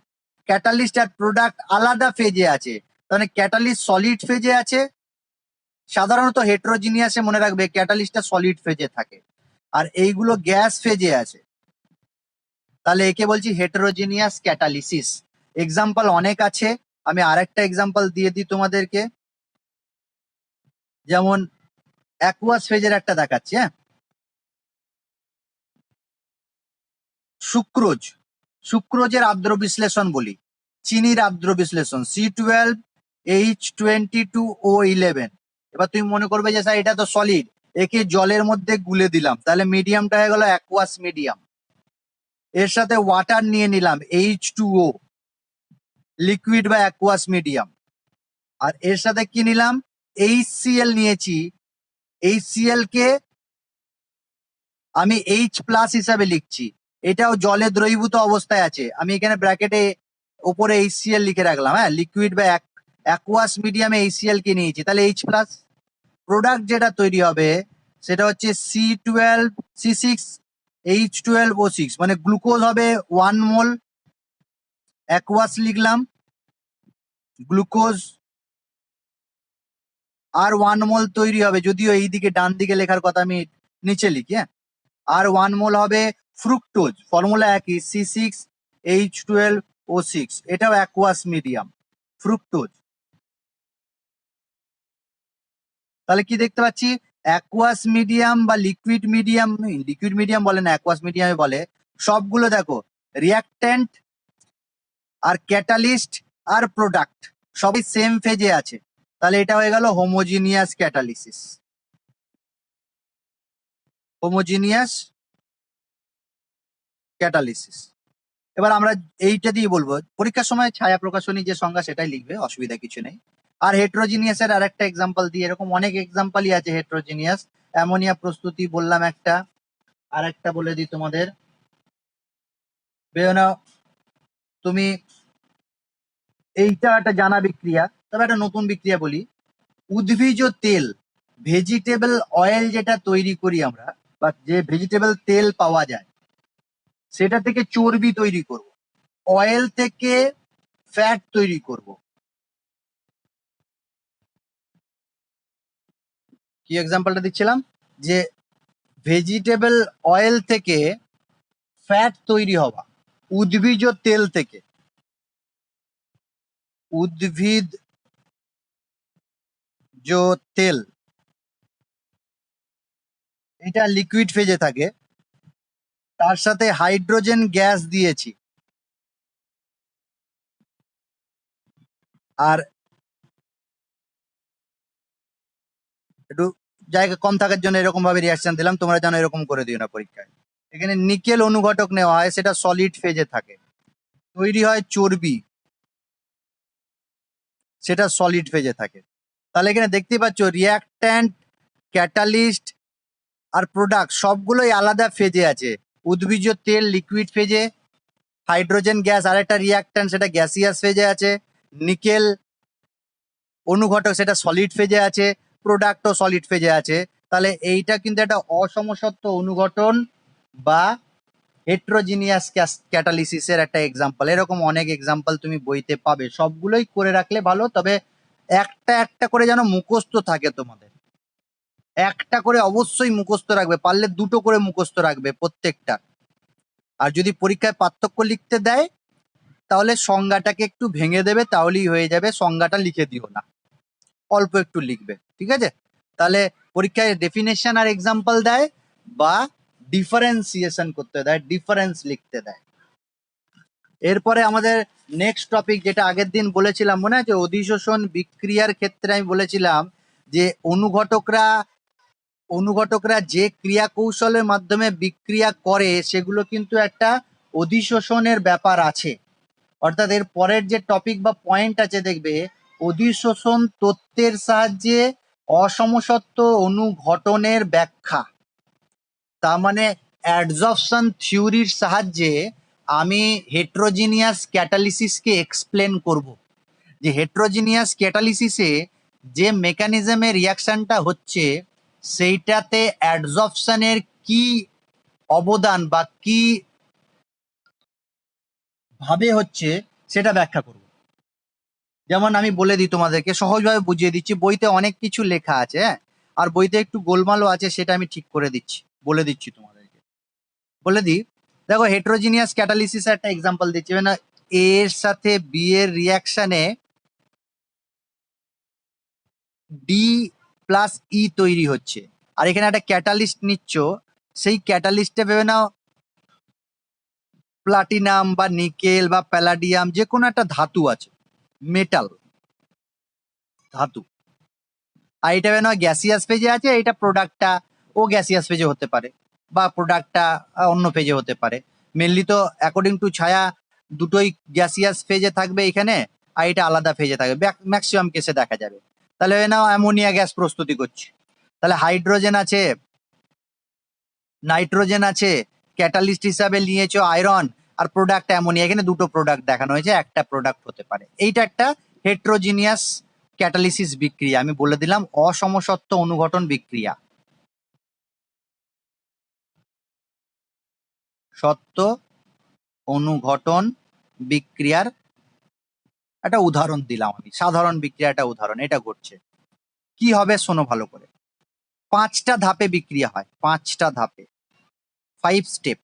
ক্যাটালিস্ট আর প্রোডাক্ট আলাদা ফেজে আছে, তাহলে ক্যাটালিস্ট সলিড ফেজে আছে। সাধারণত হেটেরোজিনিয়াসে মনে রাখবে ক্যাটালিস্টটা সলিড ফেজে থাকে, আর এইগুলো গ্যাস ফেজে আছে, তাহলে একে বলছি হেটেরোজিনিয়াস ক্যাটালিসিস। এক্সাম্পল অনেক আছে, আমি আরেকটা এক্সাম্পল দিয়ে দিই তোমাদেরকে, যেমন অ্যাকুয়াস ফেজের একটা দেখাচ্ছি। হ্যাঁ, সুক্রোজ, সুক্রোজের আর্দ্র বিশ্লেষণ বলি, চিনির আর্দ্র বিশ্লেষণ C12H22O11। এবার তুমি মনে করবে যে স্যার এটা তো সলিড, একে জলের মধ্যে গুলে দিলাম, তাহলে মিডিয়ামটা হয়ে গেল অ্যাকুয়াস মিডিয়াম। এর সাথে ওয়াটার নিয়ে নিলাম H2O, লিকুইড বা অ্যাকুয়াস মিডিয়াম। আর এর সাথে কি নিলাম? HCl নিয়েছি, HCl কে আমি H প্লাস হিসাবে লিখছি, এটাও জলে দ্রবীভূত অবস্থায় আছে, আমি এখানে ব্র্যাকেটে উপরে HCl লিখে রাখলাম। হ্যাঁ, লিকুইড বা অ্যাকুয়াস মিডিয়ামে HCl কে নিয়েছি, তাহলে H প্লাস। প্রোডাক্ট যেটা তৈরি হবে সেটা হচ্ছে C12C6H12O6, মানে গ্লুকোজ হবে 1 মোল, অ্যাকুয়াস লিখলাম, গ্লুকোজ আর 1 মোল তৈরি হবে, যদিও এইদিকে ডান দিকে লেখার কথা আমি নিচে লিখি। হ্যাঁ, আর 1 মোল হবে ফ্রুক্টোজ, ফর্মুলা একই C6H12O6, এটাও অ্যাকুয়াস মিডিয়াম, ফ্রুক্টোজ। তাহলে কি দেখতে পাচ্ছি? অ্যাকুয়াস মিডিয়াম বা লিকুইড মিডিয়াম, লিকুইড মিডিয়াম বলে না, অ্যাকুয়াস মিডিয়ামে বলে, সবগুলো দেখো রিয়াক্ট্যান্ট আর ক্যাটালিস্ট আর প্রোডাক্ট সবই সেম ফেজে আছে, তাহলে এটা হয়ে গেল হোমোজিনিয়াস ক্যাটালিসিস, হোমোজিনিয়াস ক্যাটালিসিস। এবার আমরা এইটা দিয়ে বলবো, পরীক্ষার সময় ছায়া প্রকাশনী যে সংজ্ঞা সেটাই লিখবে, অসুবিধা কিছু নেই। আর হেটেরোজিনিয়াস এর আরেকটা এক্সাম্পল দিয়ে, এরকম অনেক এক্সাম্পলই আছে হেটেরোজিনিয়াস। অ্যামোনিয়া প্রস্তুতি বললাম একটা, আর একটা বলে দিই তোমাদের, বেরোনা তুমি এইটা একটা জানা বিক্রিয়া, তবে একটা নতুন বিক্রিয়া বলি। উদ্ভিজ তেল, ভেজিটেবল অয়েল যেটা তৈরি করি আমরা, বা যে ভেজিটেবল তেল পাওয়া যায় সেটা থেকে চর্বি তৈরি করব, অয়েল থেকে ফ্যাট তৈরি করব। কি এক্সাম্পলটা দিচ্ছিলাম? যে ভেজিটেবল অয়েল থেকে ফ্যাট তৈরি হওয়া, উদ্ভিজ তেল থেকে, উদ্ভিদ তেল, এটা লিকুইড ফেজে থাকে, তার সাথে হাইড্রোজেন গ্যাস দিয়েছি, আর একটু জায়গা কম থাকার জন্য এরকম ভাবে রিয়াকশন দিলাম, তোমরা যেন এরকম করে দিও না পরীক্ষায়। এখানে নিকেল অনুঘটক নেওয়া হয়, সেটা সলিড ফেজে থাকে, তৈরি হয় চর্বি, সেটা সলিড ফেজে থাকে। তাহলে এখানে দেখতেই পাচ্ছ রিয়াক্ট্যান্ট, ক্যাটালিস্ট আর প্রোডাক্ট সবগুলোই আলাদা ফেজে আছে। উদ্ভিজ তেল লিকুইড ফেজে, হাইড্রোজেন গ্যাস আরেকটা রিয়াক্ট্যান্ট সেটা গ্যাসিয়াস ফেজে আছে, নিকেল অনুঘটক সেটা সলিড ফেজে আছে, প্রোডাক্টও সলিড ফেজে আছে। তাহলে এইটা কিন্তু একটা অসমসত্ব অনুঘটন বা হেট্রোজিনিয়াস ক্যাটালিসিসের একটা এক্সাম্পল। এরকম অনেক এক্সাম্পল তুমি বইতে পাবে, সবগুলোই করে রাখলে ভালো, তবে একটা একটা করে যেন মুখস্থ থাকে তোমাদের, একটা করে অবশ্যই মুখস্থ রাখবে, পারলে দুটো করে মুখস্থ রাখবে প্রত্যেকটা। আর যদি পরীক্ষায় পার্থক্য লিখতে দেয় তাহলে সংজ্ঞাটাকে একটু ভেঙে দেবে, তাহলেই হয়ে যাবে। সংজ্ঞাটা লিখে দিও না, অল্প একটু লিখবে, ঠিক আছে? তাহলে পরীক্ষায় ডেফিনেশন আর এক্সাম্পল দেয় বা ডিফারেন্সিয়েশন করতে দেয়, ডিফারেন্স লিখতে দেয়। এরপরে আমাদের নেক্সট টপিক, যেটা আগের দিন বলেছিলাম মনে আছে, অধিশোষণ বিক্রিয়ার ক্ষেত্রে আমি বলেছিলাম যে অনুঘটকরা যে ক্রিয়া কৌশলের মাধ্যমে বিক্রিয়া করে সেগুলো কিন্তু একটা অধিশোষণের ব্যাপার আছে। অর্থাৎ এর পরের যে টপিক বা পয়েন্ট আছে দেখবে, অধিশোষণ তত্ত্বের সাহায্যে অসমসত্ব অনুঘটনের ব্যাখ্যা। তার মানে অ্যাডজর্পশন থিওরির সাহায্যে আমি হেট্রোজিনিয়াস ক্যাটালিসিসকে এক্সপ্লেন করব, যে হেট্রোজিনিয়াস ক্যাটালিসিসে যে মেকানিজমে রিয়াকশনটা হচ্ছে সেইটাতে অ্যাডজর্পশনের কি অবদান বা কি ভাবে হচ্ছে সেটা ব্যাখ্যা করব। যেমন আমি বলে দিই তোমাদেরকে, সহজভাবে বুঝিয়ে দিচ্ছি, বইতে অনেক কিছু লেখা আছে, হ্যাঁ, আর বইতে একটু গোলমালও আছে, সেটা আমি ঠিক করে দিচ্ছি, বলে দিচ্ছি তোমাদেরকে। বলে দিই, দেখো হেট্রোজিনিয়াস ক্যাটালিসিস একটা এক্সাম্পল দিচ্ছি, মানে এ এর সাথে বি এর রিয়াকশনে ডি প্লাস ই তৈরি হচ্ছে, আর এখানে একটা ক্যাটালিস্ট নিচ্ছ, সেই ক্যাটালিস্টে ভেবে নাও প্লাটিনাম বা নিকেল বা প্যালাডিয়াম, যে কোনো একটা ধাতু আছে, মেটাল ধাতু, আর এটা ভেবে নাও গ্যাসিয়াস ফেজে আছে, এটা প্রোডাক্টটা ও গ্যাসিয়াস ফেজে হতে পারে বা প্রোডাক্টটা অন্য ফেজে হতে পারে। মেনলি তো অ্যাকর্ডিং টু ছায়া দুটোই গ্যাসিয়াস ফেজে থাকবে এখানে, আর এটা আলাদা ফেজে থাকবে, ম্যাক্সিমাম কেসে দেখা যাবে। তাহলে ভেবে নাও অ্যামোনিয়া গ্যাস প্রস্তুতি করছে, তাহলে হাইড্রোজেন আছে, নাইট্রোজেন আছে, ক্যাটালিস্ট হিসাবে নিয়েছো আয়রন, আর প্রোডাক্ট অ্যামোনিয়া, এখানে দুটো প্রোডাক্ট দেখানো হয়েছে, একটা প্রোডাক্ট হতে পারে। এইটা একটা হেট্রোজিনিয়াস ক্যাটালিসিস বিক্রিয়া, আমি বলে দিলাম অসমসত্ব অনুঘটন বিক্রিয়া। সত্য অনুঘটন বিক্রিয়ার একটা উদাহরণ দিলাম আমি, সাধারণ বিক্রিয়া একটা উদাহরণ, এটা ঘটছে কি হবে শোনো ভালো করে। 5টা ধাপে বিক্রিয়া হয়, 5টা ধাপে, 5 স্টেপ।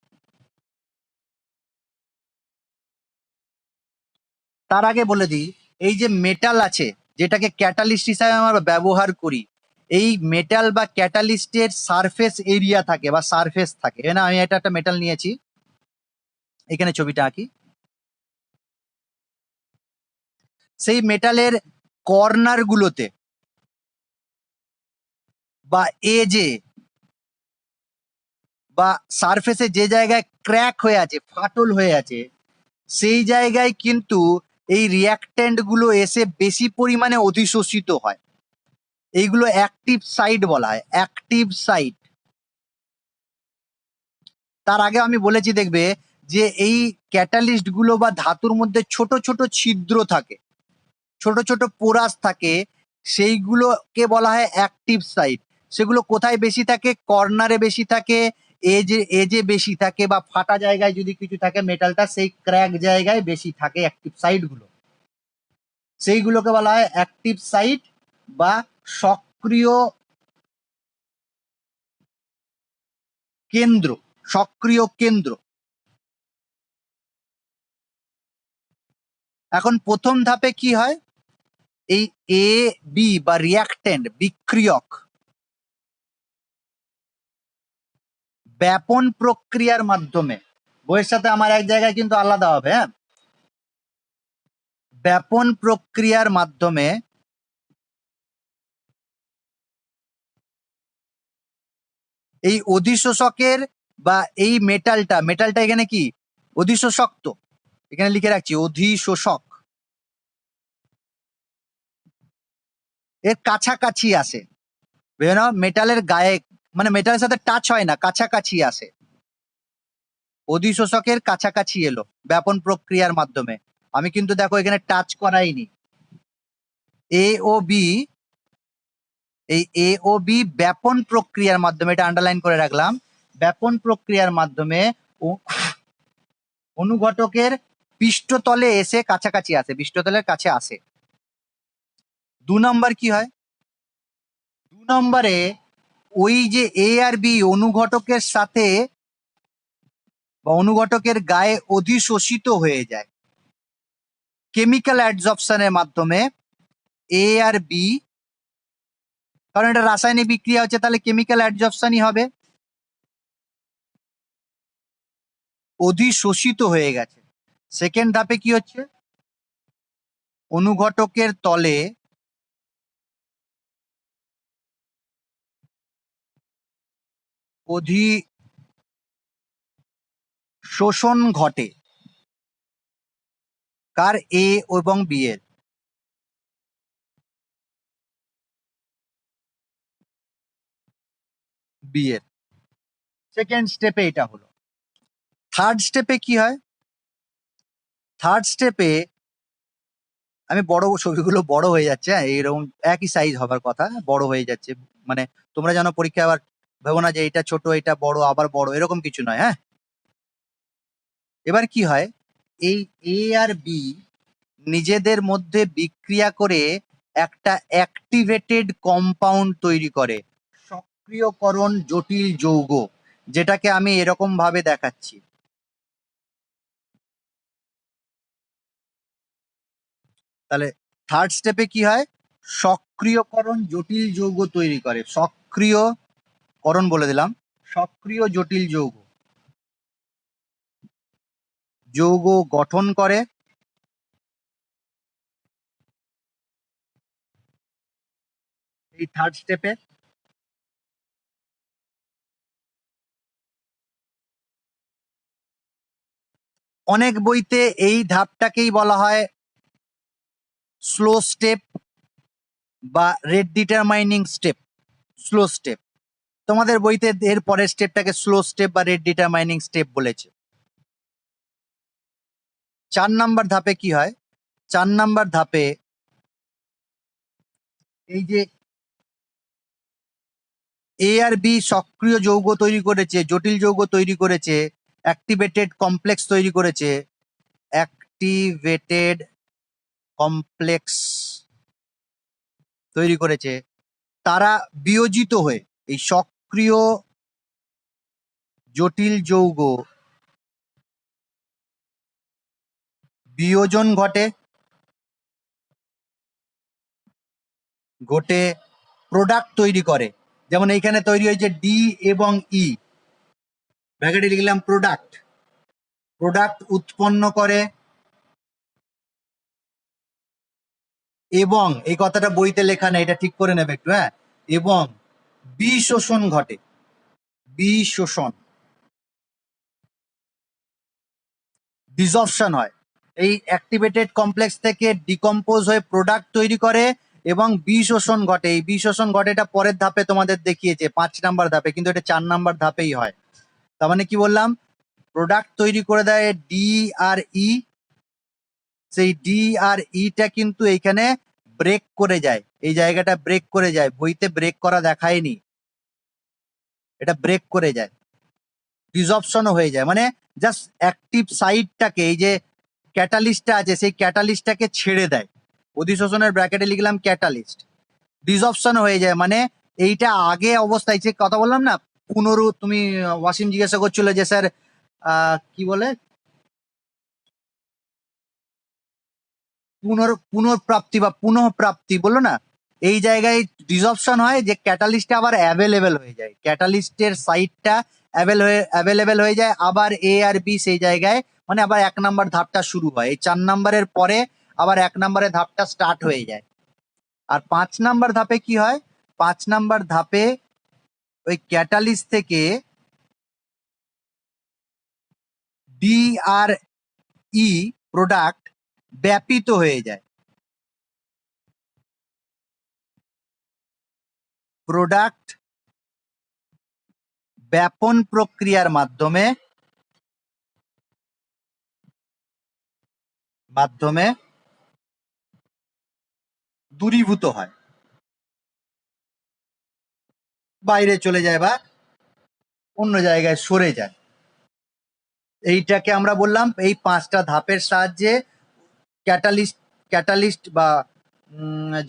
তার আগে বলে দিই, এই যে মেটাল আছে যেটাকে ক্যাটালিস্ট হিসাবে আমরা ব্যবহার করি, এই মেটাল বা ক্যাটালিস্টের সারফেস এরিয়া থাকে বা সারফেস থাকে, না আমি এটা একটা মেটাল নিয়েছি, এখানে ছবিটা আঁকি, সেই মেটালের কর্নার গুলোতে বা এজে বা সারফেসে যে জায়গায় ক্র্যাক হয়ে আছে, ফাটল হয়ে আছে, সেই জায়গায় কিন্তু এই রিয়াক্ট্যান্ট গুলো এসে বেশি পরিমাণে অধিশোষিত হয়। এইগুলো অ্যাক্টিভ সাইট বলা হয়, অ্যাক্টিভ সাইট। তার আগে আমি বলেছি দেখবে যে এই ক্যাটালিস্ট গুলো বা ধাতুর মধ্যে ছোট ছোট ছিদ্র থাকে, ছোট ছোট পোরাস থাকে, সেইগুলোকে বলা হয় অ্যাক্টিভ সাইট। সেগুলো কোথায় বেশি থাকে? কর্নারে বেশি থাকে, এজে বেশি থাকে, বা ফাটা জায়গায় যদি কিছু থাকে মেটালটা, সেই ক্র্যাক জায়গায় বেশি থাকে অ্যাক্টিভ সাইট গুলো, সেইগুলোকে বলা হয় অ্যাক্টিভ সাইট বা সক্রিয় কেন্দ্র, সক্রিয় কেন্দ্র। এখন প্রথম ধাপে কি হয়, এই এ বি বা রিয়াক্ট্যান্ট, বিক্রিয়ক, ব্যাপন প্রক্রিয়ার মাধ্যমে, বইয়ের সাথে আমার এক জায়গায় কিন্তু আলাদা হবে, হ্যাঁ, ব্যাপন প্রক্রিয়ার মাধ্যমে এই অধিশোষকের বা এই মেটালটা এখানে কি অধিশোষক, তো এখানে লিখে রাখছি অধিশোষক, এর কাছাকাছি আসে, বুঝে নাও, মেটালের গায়ে, মানে মেটালের সাথে টাচ হয় না, কাছাকাছি আসে, অধিশোষকের কাছাকাছি এলো ব্যাপন প্রক্রিয়ার মাধ্যমে। আমি কিন্তু দেখো এখানে টাচ করাইনি, এ ও বি, এই এ ও বি ব্যাপন প্রক্রিয়ার মাধ্যমে, এটা আন্ডারলাইন করে রাখলাম, ব্যাপন প্রক্রিয়ার মাধ্যমে অনুঘটকের পৃষ্ঠতলে এসে কাছাকাছি আসে, পৃষ্ঠতলের কাছে আসে। 2 নম্বর কি হয়, 2 নম্বরে ওই যে এ আর বি অনুঘটকের সাথে বা অনুঘটকের গায়ে অধিশোষিত হয়ে যায়, কেমিক্যাল অ্যাডজর্পশনের মাধ্যমে এ আর বি, কারণ এটা রাসায়নিক বিক্রিয়া হচ্ছে, তাহলে কেমিক্যাল অ্যাডজর্পশনই হবে, অধিশোষিত হয়ে গেছে। সেকেন্ড ধাপে কি হচ্ছে, অনুঘটকের তলে অধিশোষণ ঘটে, কার? এ এবং বি এর। বি এর সেকেন্ড স্টেপে এটা হলো। থার্ড স্টেপে কি হয়? থার্ড স্টেপে আমি বড়, ছবিগুলো বড় হয়ে যাচ্ছে, হ্যাঁ এইরকম একই সাইজ হবার কথা, বড় হয়ে যাচ্ছে, মানে তোমরা জানো পরীক্ষা আবার ভেবো না যে এটা ছোট এটা বড় আবার বড়, এরকম কিছু নয়। হ্যাঁ, এবার কি হয়, এই এ আর বি নিজেদের মধ্যে বিক্রিয়া করে একটা অ্যাক্টিভেটেড কম্পাউন্ড তৈরি করে, সক্রিয়করণ জটিল যৌগ, যেটাকে আমি এরকম ভাবে দেখাচ্ছি। তাহলে থার্ড স্টেপে কি হয়, সক্রিয়করণ জটিল যৌগ তৈরি করে, সক্রিয়করণ বলে দিলাম, সক্রিয় জটিল যৌগ, যৌগ গঠন করে, এই থার্ড স্টেপে। অনেক বইতে এই ধাপটাকেই বলা হয় স্লো স্টেপ বা rate determining step. Slow step, তোমাদের বইতে এর পরের স্টেপটাকে স্লো স্টেপ বা রেট ডিটারমাইনিং স্টেপ বলেছে। 4 নাম্বার ধাপে কি হয়, 4 নাম্বার ধাপে এই যে এ আর বি সক্রিয় যৌগ তৈরি করেছে, জটিল যৌগ তৈরি করেছে, অ্যাক্টিভেটেড কমপ্লেক্স তৈরি করেছে, অ্যাক্টিভেটেড কমপ্লেক্স তৈরি করেছে, তারা বিয়োজিত হয়ে এই সক্রিয় জটিল যৌগ বিয়োজন ঘটে, ঘটে প্রোডাক্ট তৈরি করে। যেমন এইখানে তৈরি হয়েছে ডি এবং ই, ব্র্যাকেটে লিখলাম প্রোডাক্ট, প্রোডাক্ট উৎপন্ন করে, এবং এই কথাটা বইতে লেখা নেই, এটা ঠিক করে নেবে একটু, হ্যাঁ, এবং বিশোষণ ঘটে, বিশোষণ, ডিসঅপশন হয়, এই অ্যাক্টিভেটেড কমপ্লেক্স থেকে ডিকম্পোজ হয়ে প্রোডাক্ট তৈরি করে এবং বিশোষণ ঘটে। এই বিশোষণ ঘটে, এটা পরের ধাপে তোমাদের দেখিয়েছে 5 নাম্বার ধাপে, কিন্তু এটা 4 নাম্বার ধাপেই হয়। তার মানে কি বললাম, প্রোডাক্ট তৈরি করে দেয় ডি আর ই, সেই ডি আর ইটা কিন্তু এইখানে ব্রেক করে যায়, এই জায়গাটা ব্রেক করে যায়, বইতে ব্রেক করা দেখায়নি, এটা ব্রেক করে যায়, ডিসঅপশনও হয়ে যায়, মানে জাস্ট অ্যাক্টিভ সাইটটাকে, এই যে ক্যাটালিস্টটা আছে সেই ক্যাটালিস্টটাকে ছেড়ে দেয়, অধিশোষণের ব্র্যাকেটে লিখলাম ক্যাটালিস্ট, ডিসঅপশন হয়ে যায়, মানে এইটা আগে অবস্থায়, যে কথা বললাম না তুমি ওয়াসিম জিজ্ঞাসা করছিল যে স্যার কি বলে পুনর্প্রাপ্তি বা পুনঃপ্রাপ্তি বললো না, এই জায়গায় ডিসঅপশন হয়, যে ক্যাটালিস্টটা আবার অ্যাভেলেবেল হয়ে যায়, ক্যাটালিস্টের সাইটটা অ্যাভেলেবেল হয়ে যায়, আবার এ আর বি সেই জায়গায়, মানে আবার 1 নাম্বার ধাপটা শুরু হয়, এই 4 নাম্বারের পরে আবার 1 নাম্বারের ধাপটা স্টার্ট হয়ে যায়। আর 5 নাম্বার ধাপে কি হয়, 5 নাম্বার ধাপে ওই ক্যাটালিস্ট থেকে ডি আর ই প্রোডাক্ট ব্যাপিত হয়ে যায়, প্রোডাক্ট ব্যাপন প্রক্রিয়ার মাধ্যমে দূরীভূত হয়, বাইরে চলে যায় বা অন্য জায়গায় সরে যায়। এইটাকে আমরা বললাম এই 5টা ধাপের সাহায্যে ক্যাটালিস্ট বা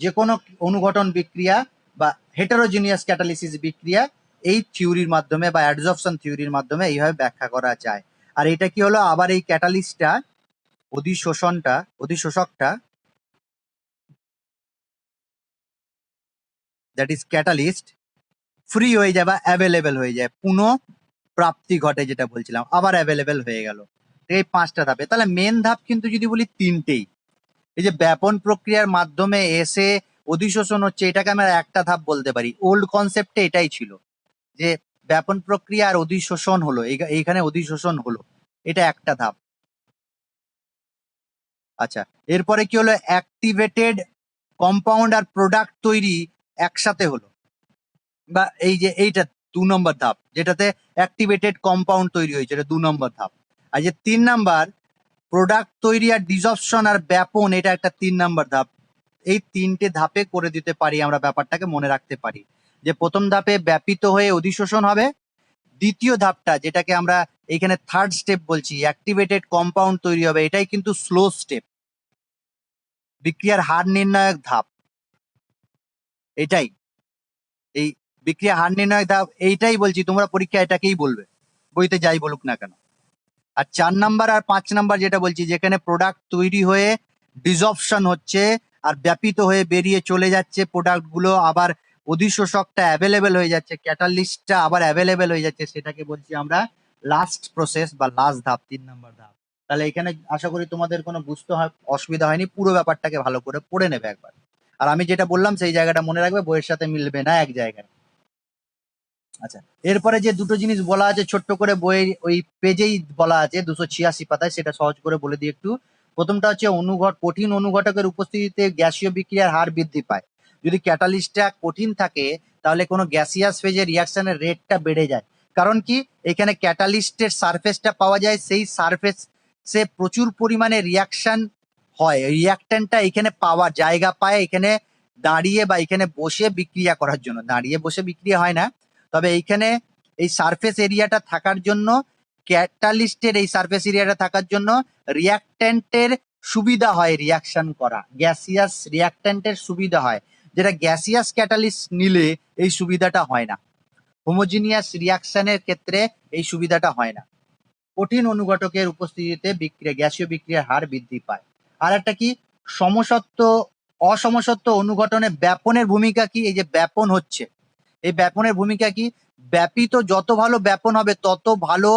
যে কোনো অনুঘটন বিক্রিয়া বা হেটারোজিনিয়াস ক্যাটালিসিস বিক্রিয়া এই থিওরির মাধ্যমে বা অ্যাডজর্পশন থিওরির মাধ্যমে এইভাবে ব্যাখ্যা করা যায়। আর এটা কি হলো, আবার এই ক্যাটালিস্টটা অধিশোষকটা দ্যাট ইজ ক্যাটালিস্ট ফ্রি হয়ে যায় বা অ্যাভেলেবেল হয়ে যায়, পুনঃ প্রাপ্তি ঘটে যেটা বলছিলাম, আবার অ্যাভেলেবেল হয়ে গেল। এই 5টা ধাপে, তাহলে মেন ধাপ কিন্তু যদি বলি 3টেই। এই যে ব্যাপন প্রক্রিয়ার মাধ্যমে এসে অধিশোষণ হচ্ছে, এটাকে আমরা একটা ধাপ বলতে পারি। ওল্ড কনসেপ্টে এটাই ছিল যে ব্যাপন প্রক্রিয়া আর অধিশোষণ হলো, এইখানে অধিশোষণ হলো, এটা একটা ধাপ। আচ্ছা, এরপরে কি হলো, অ্যাক্টিভেটেড কম্পাউন্ড আর প্রোডাক্ট তৈরি একসাথে হলো, বা এই যে এইটা 2 নম্বর ধাপ, যেটাতে অ্যাক্টিভেটেড কম্পাউন্ড তৈরি হয়েছে, এটা 2 নম্বর ধাপ। আর যে 3 নম্বর প্রোডাক্ট তৈরি আর ডিসঅপশন আর ব্যাপন, এটা একটা 3 নম্বর ধাপ। এই 3টে ধাপে করে দিতে পারি আমরা, ব্যাপারটাকে মনে রাখতে পারি যে প্রথম ধাপে ব্যাপিত হয়ে অধিশোষণ হবে, দ্বিতীয় ধাপটা যেটাকে আমরা এখানে থার্ড স্টেপ বলছি, অ্যাক্টিভেটেড কম্পাউন্ড তৈরি হবে, এটাই কিন্তু স্লো স্টেপ, বিক্রিয়ার হার নির্ণায়ক ধাপ। এটাই এই বিক্রিয়া হার নির্ণায়ক ধাপ, এইটাই বলছি, তোমরা পরীক্ষা এটাকেই বলবে, বইতে যাই বলুক না কেন। আর 4 নম্বর আর 5 নম্বর যেটা বলছি, যেখানে প্রোডাক্ট তৈরি হয়ে ডিসঅপশন হচ্ছে আর ব্যাপিত হয়ে বেরিয়ে চলে যাচ্ছে প্রোডাক্ট গুলো, আবার অধিশোষকটা অ্যাভেলেবেল হয়ে যাচ্ছে, ক্যাটালিস্টটা আবার অ্যাভেলেবেল হয়ে যাচ্ছে, সেটাকে বলছি আমরা লাস্ট প্রসেস বা লাস্ট ধাপ, 3 নম্বর ধাপ। তাহলে এখানে আশা করি তোমাদের কোনো বুঝতে অসুবিধা হয়নি, পুরো ব্যাপারটাকে ভালো করে পড়ে নেবে একবার। আর আমি যেটা বললাম সেই জায়গাটা মনে রাখবে, বইয়ের সাথে মিলবে না এক জায়গায়। আচ্ছা, এরপরে যে দুটো জিনিস বলা আছে ছোট্ট করে বইয়ের ওই পেজেই বলা আছে 286 পাতায়, সেটা সহজ করে বলে দিই একটু। প্রথমটা হচ্ছে কঠিন অনুঘটকের উপস্থিতিতে গ্যাসীয় বিক্রিয়ার হার বৃদ্ধি পায়। যদি ক্যাটালিস্টটা কঠিন থাকে তাহলে কোনো গ্যাসিয়াস ফেজে রিয়াকশনের রেটটা বেড়ে যায়। কারণ কি, এখানে ক্যাটালিস্টের সারফেসটা পাওয়া যায়, সেই সারফেসে প্রচুর পরিমাণে রিয়াকশন হয়, রিয়াক্ট্যান্টটা এখানে পাওয়ার জায়গা পায়, এখানে দাঁড়িয়ে বা এখানে বসে বিক্রিয়া করার জন্য। দাঁড়িয়ে বসে বিক্রিয়া হয় না, তবে এইখানে এই সারফেস এরিয়াটা থাকার জন্য, ক্যাটালিস্টের এই সারফেস এরিয়াটা থাকার জন্য রিয়াক্ট্যান্টের সুবিধা হয় রিয়াকশন করা, গ্যাসিয়াস রিয়াক্ট্যান্টের সুবিধা হয়, যেটা গ্যাসিয়াস ক্যাটালিস্ট নিলে এই সুবিধাটা হয় না। হোমোজিনিয়াস রিয়াকশনের ক্ষেত্রে এই সুবিধাটা হয় না। কঠিন অনুঘটকের উপস্থিতিতে গ্যাসীয় বিক্রিয়ার হার বৃদ্ধি পায়। আর একটা কি, সমসত্ব অসমসত্ব অনুঘটনে ব্যাপনের ভূমিকা কি? এই যে ব্যাপন হচ্ছে, এই ব্যাপনের ভূমিকা কি? ব্যাপিত যত ভালো ব্যাপন হবে তত ভালো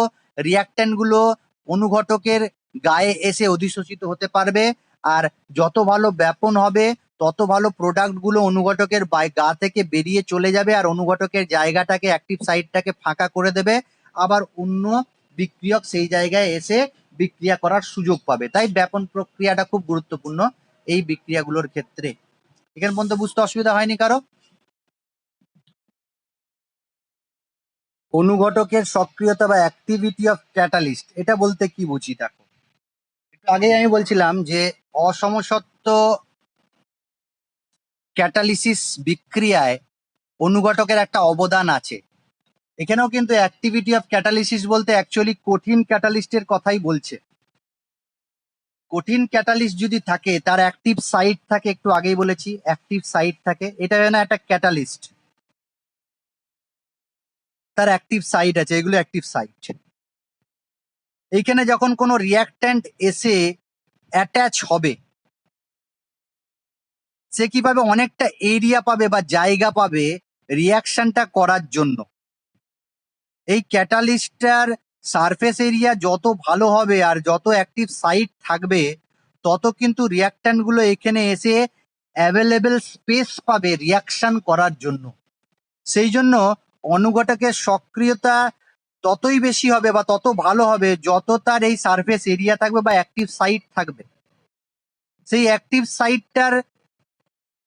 রিয়াক্ট্যান্ট গুলো অনুঘটকের গায়ে এসে অধিশোষিত হতে পারবে, আর যত ভালো ব্যাপন হবে তত ভালো প্রোডাক্ট গুলো অনুঘটকের গা থেকে বেরিয়ে চলে যাবে, আর অনুঘটকের জায়গাটাকে, অ্যাক্টিভ সাইটটাকে ফাঁকা করে দেবে, আবার অন্য বিক্রিয়ক সেই জায়গায় এসে বিক্রিয়া করার সুযোগ পাবে। তাই ব্যাপন প্রক্রিয়াটা খুব গুরুত্বপূর্ণ এই বিক্রিয়াগুলোর ক্ষেত্রে। এখানে পর্যন্ত বুঝতে অসুবিধা হয়নি কারো? অনুঘটকের সক্রিয়তা বা অ্যাক্টিভিটি অফ ক্যাটালিস্ট, এটা বলতে কি বুঝি দেখো। একটু আগেই আমি বলছিলাম যে অসমসত্ব ক্যাটালিসিস বিক্রিয়ায় অনুঘটকের একটা অবদান আছে। এখানেও কিন্তু অ্যাক্টিভিটি অফ ক্যাটালিসিস বলতে অ্যাকচুয়ালি কঠিন ক্যাটালিস্টের কথাই বলছে। কঠিন ক্যাটালিস্ট যদি থাকে, তার অ্যাক্টিভ সাইট থাকে, একটু আগেই বলেছি অ্যাক্টিভ সাইট থাকে, এটা না একটা ক্যাটালিস্ট, তার অ্যাক্টিভ সাইট আছে, এগুলো অ্যাক্টিভ সাইট। এইখানে যখন কোনো রিয়াক্ট্যান্ট এসে অ্যাটাচ হবে, সে কিভাবে অনেকটা এরিয়া পাবে বা জায়গা পাবে রিয়াকশনটা করার জন্য। এই ক্যাটালিস্টটার সারফেস এরিয়া যত ভালো হবে আর যত অ্যাক্টিভ সাইট থাকবে, তত কিন্তু রিয়াক্ট্যান্ট গুলো এখানে এসে অ্যাভেলেবেল স্পেস পাবে রিয়াকশন করার জন্য। সেই জন্য অনুঘটকের সক্রিয়তা ততই বেশি হবে বা তত ভালো হবে যত তার এই সারফেস এরিয়া থাকবে বা অ্যাক্টিভ সাইট থাকবে। সেই অ্যাক্টিভ সাইটটার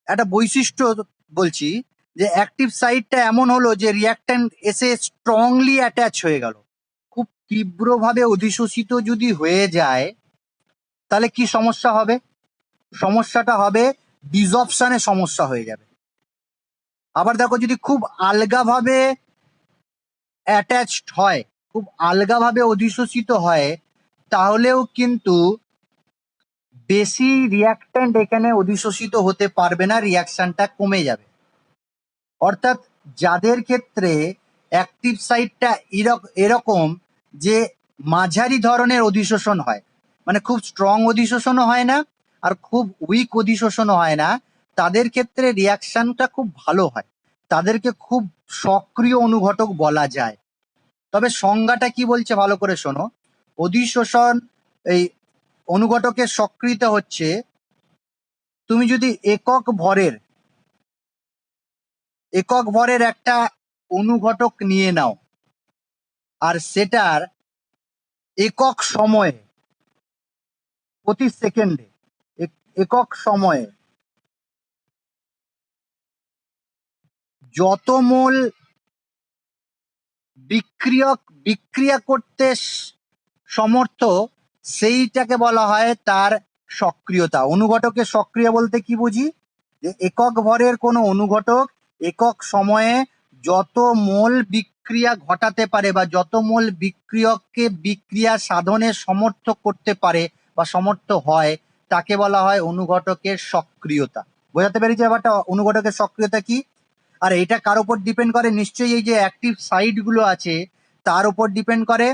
একটা বৈশিষ্ট্য বলছি, যে অ্যাক্টিভ সাইটটা এমন হলো যে রিয়াক্ট্যান্ট এসে স্ট্রংলি অ্যাটাচ হয়ে গেল। খুব তীব্রভাবে অধিশোষিত যদি হয়ে যায় তাহলে কি সমস্যা হবে? সমস্যাটা হবে ডিসঅপশনে সমস্যা হয়ে যাবে। আবার দেখো, যদি খুব আলগাভাবে অ্যাটাচড হয়, খুব আলগাভাবে অধিশোষিত হয়, তাহলেও কিন্তু বেশি রিয়াক্ট্যান্ট এখানে অধিশোষিত হতে পারবে না, রিয়াকশনটা কমে যাবে। অর্থাৎ যাদের ক্ষেত্রে অ্যাক্টিভ সাইটটা এরকম যে মাঝারি ধরনের অধিশোষণ হয়, মানে খুব স্ট্রং অধিশোষণও হয় না আর খুব উইক অধিশোষণও হয় না, তাদের ক্ষেত্রে রিয়াকশনটা খুব ভালো হয়, তাদেরকে খুব সক্রিয় অনুঘটক বলা যায়। তবে সংজ্ঞাটা কি বলছে ভালো করে শোনো। অধিশোষণ এই অনুঘটকের সক্রিয়তা হচ্ছে, তুমি যদি একক ভরের একটা অনুঘটক নিয়ে নাও আর সেটার একক সময়ে, প্রতি সেকেন্ডে একক সময়ে যত মোল বিক্রিয়া করতে সমর্থ, সেইটাকে বলা হয় তার সক্রিয়তা। অনুঘটকের সক্রিয় বলতে কি বুঝি, যে একক ভরের কোনো অনুঘটক একক সময়ে যত মোল বিক্রিয়া ঘটাতে পারে বা যত মোল বিক্রিয়ককে বিক্রিয়া সাধনে সমর্থ করতে পারে বা সমর্থ হয়, তাকে বলা হয় অনুঘটকের সক্রিয়তা। বোঝাতে পেরেছি ব্যাপারটা, অনুঘটকের সক্রিয়তা কি। আর এটা কার উপর ডিপেন্ড করে, নিশ্চয়ই এই যে অ্যাক্টিভ সাইট গুলো আছে তার উপর ডিপেন্ড করে,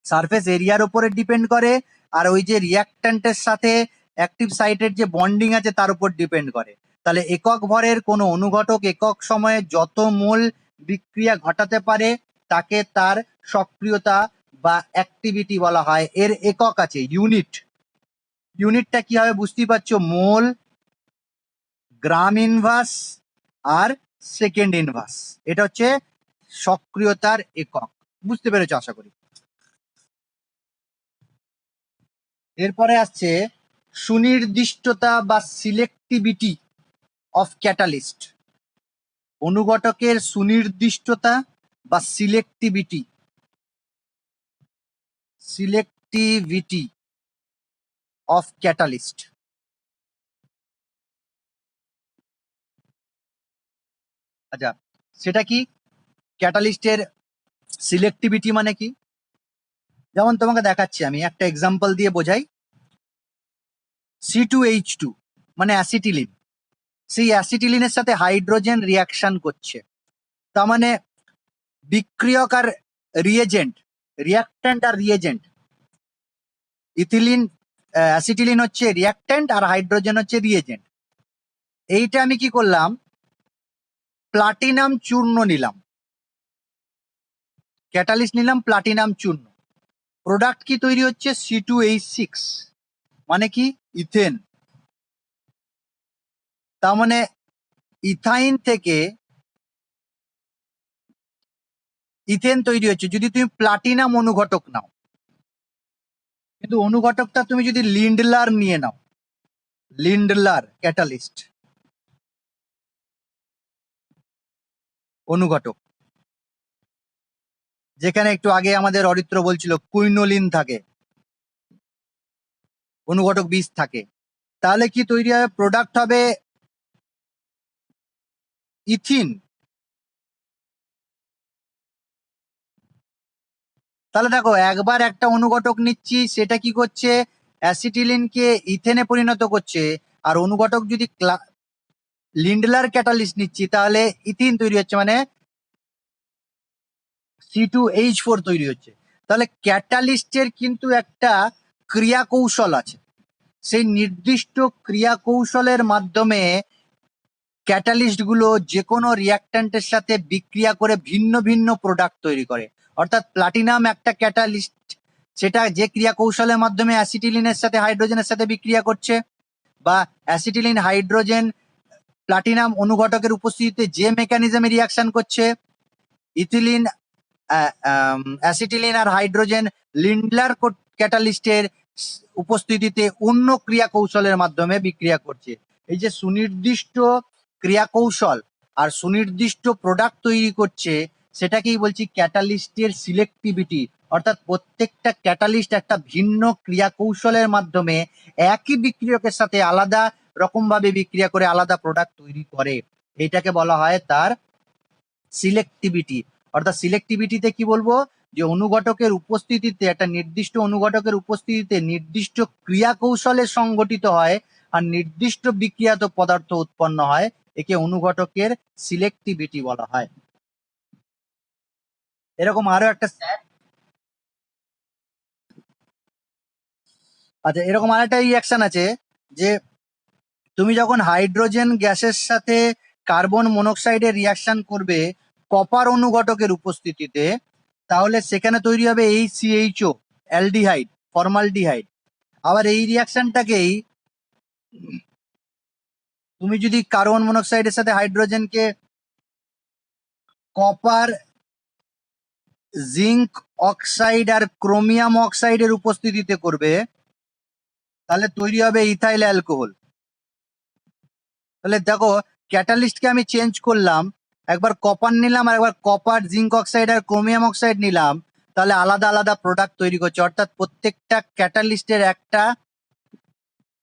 সারফেস এরিয়ার উপরে ডিপেন্ড করে, আর ওই যে রিয়াক্ট্যান্টের সাথে অ্যাক্টিভ সাইটের যে বন্ডিং আছে তার উপর ডিপেন্ড করে। তাহলে একক ভরের কোনো অনুঘটক একক সময়ে যত মোল বিক্রিয়া ঘটাতে পারে তাকে তার সক্রিয়তা বা অ্যাক্টিভিটি বলা হয়। এর একক আছে, ইউনিটটা কি হবে বুঝতেই পারছো, মোল, গ্রাম ইনভার্স আর সেকেন্ড ইনভার্স, এটা হচ্ছে সক্রিয়তার একক। বুঝতে পেরেছো আশা করি। এরপরে আসছে সুনির্দিষ্টতা বা সিলেক্টিভিটি অফ ক্যাটালিস্ট। অনুঘটকের সুনির্দিষ্টতা বা সিলেক্টিভিটি অফ ক্যাটালিস্ট। আচ্ছা, সেটা কি, ক্যাটালিস্টের সিলেক্টিভিটি মানে কি? যেমন তোমাকে দেখাচ্ছি, আমি একটা এক্সাম্পল দিয়ে বোঝাই। C2H2 মানে অ্যাসিটিলিন, সেই অ্যাসিটিলিনের সাথে হাইড্রোজেন রিয়াকশন করছে, তার মানে বিক্রিয়ক আর রিয়াক্ট্যান্ট আর রিয়েজেন্ট, অ্যাসিটিলিন হচ্ছে রিয়াক্ট্যান্ট আর হাইড্রোজেন হচ্ছে রিয়েজেন্ট। এইটা আমি কি করলাম, প্লাটিনাম চূর্ণ নিলাম, ক্যাটালিস্ট নিলাম প্লাটিনাম চূর্ণ, প্রোডাক্ট কি তৈরি হচ্ছে, C2H6 মানে কি, ইথেন। তার মানে ইথাইন থেকে ইথেন তৈরি হচ্ছে যদি তুমি প্লাটিনাম অনুঘটক নাও। কিন্তু অনুঘটকটা তুমি যদি লিন্ডলার নিয়ে নাও, লিন্ডলার ক্যাটালিস্ট অনুঘটক, যেখানে একটু আগে আমাদের অরিত্র বলছিল কুইনোলিন থাকে, অনুঘটক বীজ থাকে, তাহলে কি তৈরি হবে, প্রোডাক্ট হবে ইথিন। তাহলে দেখো, একবার একটা অনুঘটক নিচ্ছি, সেটা কি করছে, অ্যাসিটিলিনকে ইথেনে পরিণত করছে, আর অনুঘটক যদি লিন্ডলার ক্যাটালিস্ট নিচ্ছি তাহলে ইথিন তৈরি হচ্ছে, মানে C2H4 তৈরি হচ্ছে। তাহলে ক্যাটালিস্টের কিন্তু একটা ক্রিয়া কৌশল আছে, সেই নির্দিষ্ট ক্রিয়া কৌশলের মাধ্যমে ক্যাটালিস্ট গুলো যে কোনো রিয়াক্ট্যান্টের সাথে বিক্রিয়া করে ভিন্ন ভিন্ন প্রোডাক্ট তৈরি করে। অর্থাৎ প্লাটিনাম একটা ক্যাটালিস্ট, সেটা যে ক্রিয়া কৌশলের মাধ্যমে অ্যাসিটিলিনের সাথে হাইড্রোজেনের সাথে বিক্রিয়া করছে, বা অ্যাসিটিলিন হাইড্রোজেন প্লাটিনাম অনুঘটকের উপস্থিতিতে যে মেকানিজমে রিয়াকশন করছে, ইথিলিন অ্যাসিটিলিন আর হাইড্রোজেন লিন্ডলার ক্যাটালিস্টের উপস্থিতিতে অন্য ক্রিয়া কৌশলের মাধ্যমে বিক্রিয়া করছে। এই যে সুনির্দিষ্ট ক্রিয়া কৌশল আর সুনির্দিষ্ট প্রোডাক্ট তৈরি করছে, সেটাকেই বলছি ক্যাটালিস্টের সিলেক্টিভিটি। অর্থাৎ প্রত্যেকটা ক্যাটালিস্ট একটা ভিন্ন ক্রিয়া কৌশলের মাধ্যমে একই বিক্রিয়কের সাথে আলাদা রকম ভাবে বিক্রিয়া করে আলাদা প্রোডাক্ট তৈরি করে, এইটাকে বলা হয় তার সিলেক্টিভিটি। অর্থাৎ সিলেক্টিভিটিতে কি বলবো, যে অনুঘটকের উপস্থিতিতে, একটা নির্দিষ্ট অনুঘটকের উপস্থিতিতে নির্দিষ্ট ক্রিয়া কৌশলে সংঘটিত হয় আর নির্দিষ্ট বিক্রিয়াত পদার্থ উৎপন্ন হয়, একে অনুঘটকের সিলেক্টিভিটি বলা হয়। এরকম আরো একটা আচ্ছা, এরকম আরেকটা রিয়াকশন আছে যে তুমি যখন হাইড্রোজেন গ্যাসের সাথে কার্বন মনোক্সাইডের রিয়াকশন করবে কপার অনুঘটকের উপস্থিতিতে, তাহলে সেখানে তৈরি হবে HCHO, অ্যালডিহাইড, ফর্মালডিহাইড। আবার এই রিয়াকশনটাকেই তুমি যদি কার্বন মনোক্সাইডের সাথে হাইড্রোজেনকে কপার, জিঙ্ক অক্সাইড আর ক্রোমিয়াম অক্সাইডের উপস্থিতিতে করবে, তাহলে তৈরি হবে ইথাইল অ্যালকোহল। তাহলে দেখো, ক্যাটালিস্টকে আমি চেঞ্জ করলাম, একবার কপার নিলাম আর একবার কপার, জিঙ্ক অক্সাইড আর ক্রোমিয়াম অক্সাইড নিলাম, তাহলে আলাদা আলাদা প্রোডাক্ট তৈরি করছে। অর্থাৎ প্রত্যেকটা ক্যাটালিস্টের একটা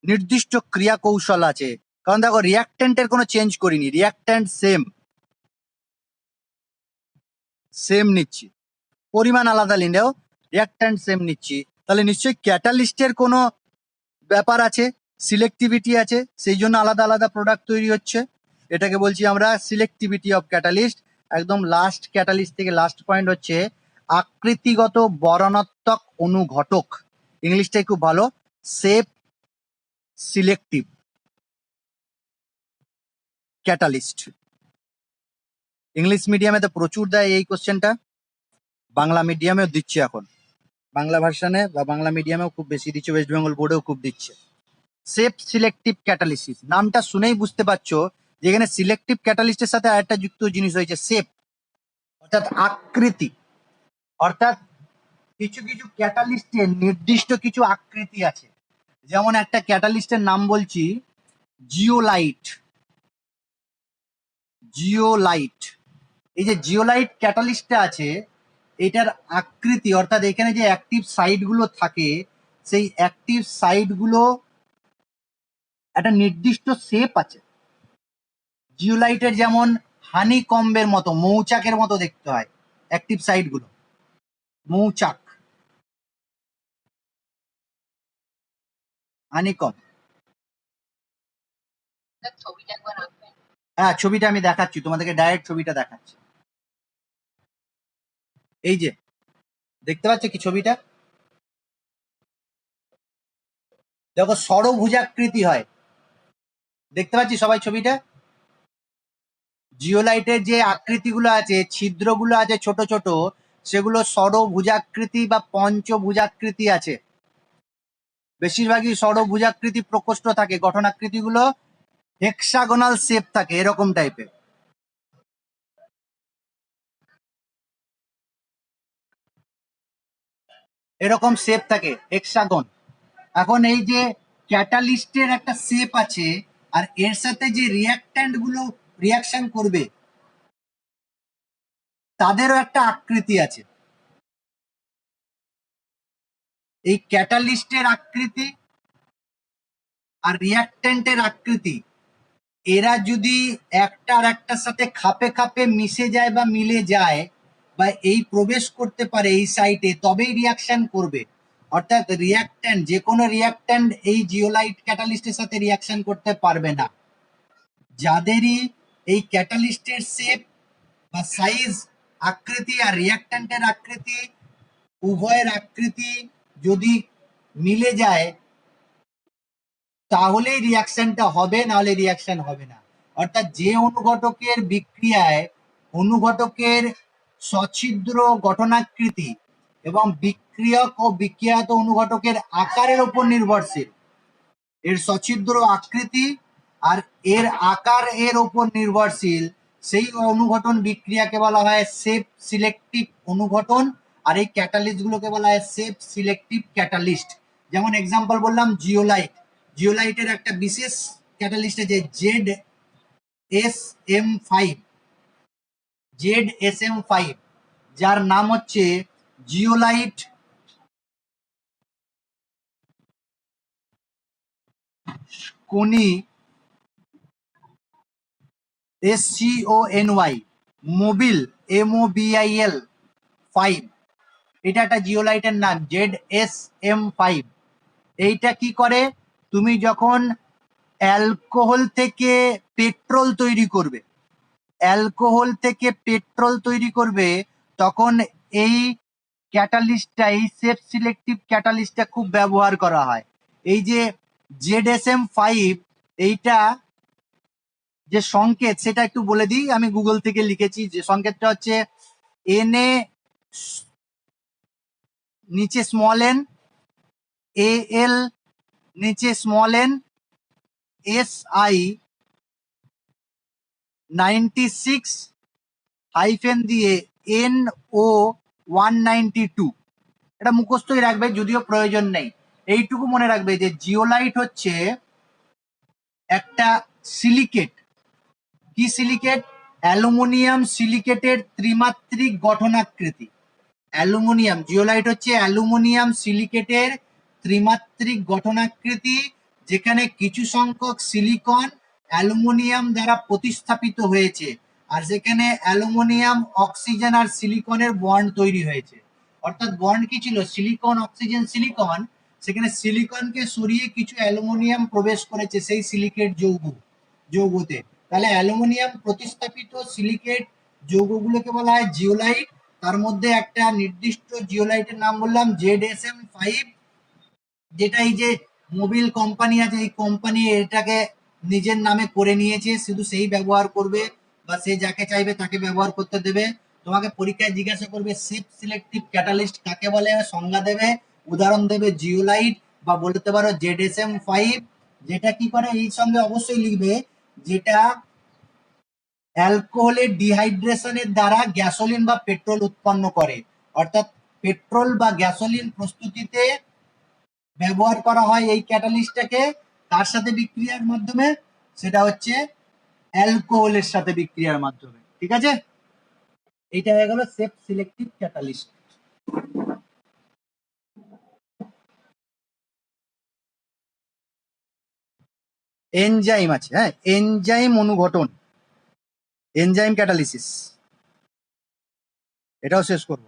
নির্দিষ্ট ক্রিয়া কৌশল আছে। কারণ দেখো, রিয়াক্ট্যান্টের কোনো চেঞ্জ করিনি, রিয়াক্ট্যান্ট সেম সেম নিচ্ছি, পরিমাণ আলাদা নিলেও রিয়াক্ট্যান্ট সেম নিচ্ছি। তাহলে নিশ্চয়ই ক্যাটালিস্টের কোনো ব্যাপার আছে, সিলেক্টিভিটি আছে, সেই জন্য আলাদা আলাদা প্রোডাক্ট তৈরি হচ্ছে। এটাকে বলছি আমরা সিলেক্টিভিটি অফ ক্যাটালিস্ট। একদম লাস্ট ক্যাটালিস্ট থেকে লাস্ট পয়েন্ট হচ্ছে আকৃতিগত বর্ণাত্মক অনুঘটক। ইংলিশটাই খুব ভালো, সেপ সিলেক্টিভ ক্যাটালিস্ট। ইংলিশ মিডিয়ামে তো প্রচুর দেয় এই কোশ্চেনটা, বাংলা মিডিয়ামেও দিচ্ছে এখন, বাংলা ভার্সানে বা বাংলা মিডিয়ামেও খুব বেশি দিচ্ছে, ওয়েস্ট বেঙ্গল বোর্ডেও খুব দিচ্ছে। সেপ সিলেক্টিভ ক্যাটালিসিস, নামটা শুনেই বুঝতে পারছো যেখানে সিলেক্টিভ ক্যাটালিস্টের সাথে আরেকটা যুক্ত জিনিস হয়েছে সেপ, অর্থাৎ আকৃতি। অর্থাৎ কিছু কিছু ক্যাটালিস্টের নির্দিষ্ট কিছু আকৃতি আছে। যেমন একটা ক্যাটালিস্টের নাম বলছি জিওলাইট। জিওলাইট, এই যে জিওলাইট ক্যাটালিস্টটা আছে, এটার আকৃতি অর্থাৎ এখানে যে অ্যাক্টিভ সাইটগুলো থাকে, সেই অ্যাক্টিভ সাইটগুলো একটা নির্দিষ্ট শেপ আছে। জিওলাইটের যেমন হানি কম্বের মতো, মৌচাকের মতো দেখতে হয় অ্যাক্টিভ সাইটগুলো, মৌচাক, হানিকম। হ্যাঁ, ছবিটা আমি দেখাচ্ছি তোমাদেরকে, ডাইরেক্ট ছবিটা দেখাচ্ছি। এই যে দেখতে পাচ্ছ কি ছবিটা, দেখো ষড়ভুজাকৃতি হয়, দেখতে পাচ্ছি সবাই ছবিটা। জিওলাইটের যে আকৃতিগুলো আছে, ছিদ্রগুলো আছে ছোট ছোট, সেগুলো ষড়ভুজাকৃতি বা পঞ্চভুজাকৃতি আছে। বেশিরভাগই ষড়ভুজাকৃতি প্রকোষ্ঠ থাকে, গঠনাকৃতিগুলো হেক্সাগোনাল শেপ থাকে, এরকম টাইপের, এরকম শেপ থাকে, হেক্সাগন। এখন এই যে ক্যাটালিস্টের একটা শেপ আছে, আর এর সাথে যে রিয়াক্ট্যান্ট গুলো রিয়াকশন করবে তাদেরও একটা আকৃতি আছে। এই ক্যাটালিস্টের আকৃতি আর রিয়াক্ট্যান্টের আকৃতি, এরা যদি একটার একটার সাথে খাপে খাপে মিশে যায় বা মিলে যায় বা এই প্রবেশ করতে পারে এই সাইটে, তবেই রিয়াকশন করবে। অর্থাৎ রিয়াক্ট্যান্ট, যে কোনো রিয়াক্ট্যান্ট এই জিওলাইট ক্যাটালিস্টের সাথে রিয়াকশন করতে পারবে না। যাদেরই এই ক্যাটালিস্টের শেপ বা সাইজ, আকৃতি আর রিয়াক্ট্যান্টের আকৃতি, উভয়ের আকৃতি যদি মিলে যায় তাহলেই রিয়াকশনটা হবে, নাহলে রিয়াকশন হবে না। অর্থাৎ যে অনুঘটকের বিক্রিয়ায় অনুঘটকের সছিদ্র গঠনাকৃতি এবং বিক্রিয়ক ও বিক্রিয়াত অনুঘটকের আকারের উপর নির্ভরশীল, এর সছিদ্র আকৃতি আর এর আকার এর উপর নির্ভরশীল, সেই অনুঘটন বিক্রিয়াকে বলা হয় সেপ সিলেক্টিভ অনুঘটন। আর এই ক্যাটালিস্ট গুলোকে বলা হয় সেপ সিলেক্টিভ ক্যাটালিস্ট। যেমন এক্সাম্পল বললাম জিওলাইট, জিওলাইটের একটা বিশেষ ক্যাটালিস্ট আছে ZSM5, ZSM5, যার নাম হচ্ছে জিওলাইট কোনি SCONY, মোবিল MOBIL 5, এটা একটা জিওলাইটের নাম ZSM5। এইটা কি করে, তুমি যখন অ্যালকোহল থেকে পেট্রোল তৈরি করবে, অ্যালকোহল থেকে পেট্রোল তৈরি করবে, তখন এই ক্যাটালিস্টটা, এই সেপ সিলেক্টিভ ক্যাটালিস্টটা খুব ব্যবহার করা হয়। এই যে ZSM5 এইটা যে সংকেত সেটা একটু বলে দিই, আমি গুগল থেকে লিখেছি। যে সংকেতটা হচ্ছে Na নিচে স্মল n, Al নিচে স্মল n, Si 96 হাইফেন দিয়ে NO 192। এটা মুখস্থই রাখবে, যদিও প্রয়োজন নেই। এইটুকু মনে রাখবে যে জিওলাইট হচ্ছে একটা সিলিকেট। কি সিলিকেট? অ্যালুমিনিয়াম সিলিকেটের ত্রিমাত্রিক গঠনাকৃতি। অ্যালুমিনিয়াম, জিওলাইট হচ্ছে অ্যালুমিনিয়াম সিলিকেটের ত্রিমাত্রিক গঠনাকৃতি, যেখানে কিছু সংখ্যক সিলিকন অ্যালুমিনিয়াম দ্বারা প্রতিস্থাপিত হয়েছে, আর সেখানে অ্যালুমিনিয়াম অক্সিজেন আর সিলিকনের বন্ড তৈরি হয়েছে। অর্থাৎ বন্ড কি ছিল? সিলিকন অক্সিজেন সিলিকন, সেখানে সিলিকনকে সরিয়ে কিছু অ্যালুমিনিয়াম প্রবেশ করেছে সেই সিলিকেট যৌগতে। তাহলে অ্যালুমিনিয়াম প্রতিস্থাপিত সিলিকেট যৌগগুলোকে বলা হয় জিওলাইট। তার মধ্যে একটা নির্দিষ্ট জিওলাইটের নাম বললাম ZSM5, যেটা এই যে মোবিল কোম্পানি আছে, এই কোম্পানি এটাকে নিজের নামে করে নিয়েছে, শুধু সেই ব্যবহার করবে বা সে যাকে চাইবে তাকে ব্যবহার করতে দেবে। তোমাকে পরীক্ষায় জিজ্ঞাসা করবে সেফ সিলেক্টিভ ক্যাটালিস্ট কাকে বলে, সংজ্ঞা দেবে, উদাহরণ দেবে জিওলাইট, বা বলতে পারো ZSM5। যেটা কি করে এই সঙ্গে অবশ্যই লিখবে, যেটা অ্যালকোহলের ডিহাইড্রেশনের দ্বারা গ্যাসোলিন বা পেট্রোল উৎপন্ন করে। অর্থাৎ পেট্রোল বা গ্যাসোলিন প্রস্তুতিতে ব্যবহার করা হয় এই ক্যাটালিস্টটাকে। তার সাথে বিক্রিয়ার মাধ্যমে, সেটা হচ্ছে অ্যালকোহলের সাথে বিক্রিয়ার মাধ্যমে। ঠিক আছে, এইটা হয়ে গেল সেফ সিলেক্টিভ ক্যাটালিস্ট। এনজাইম আছে, হ্যাঁ, এনজাইম অনুঘটন, এনজাইম ক্যাটালিসিস, এটাও শেষ করব।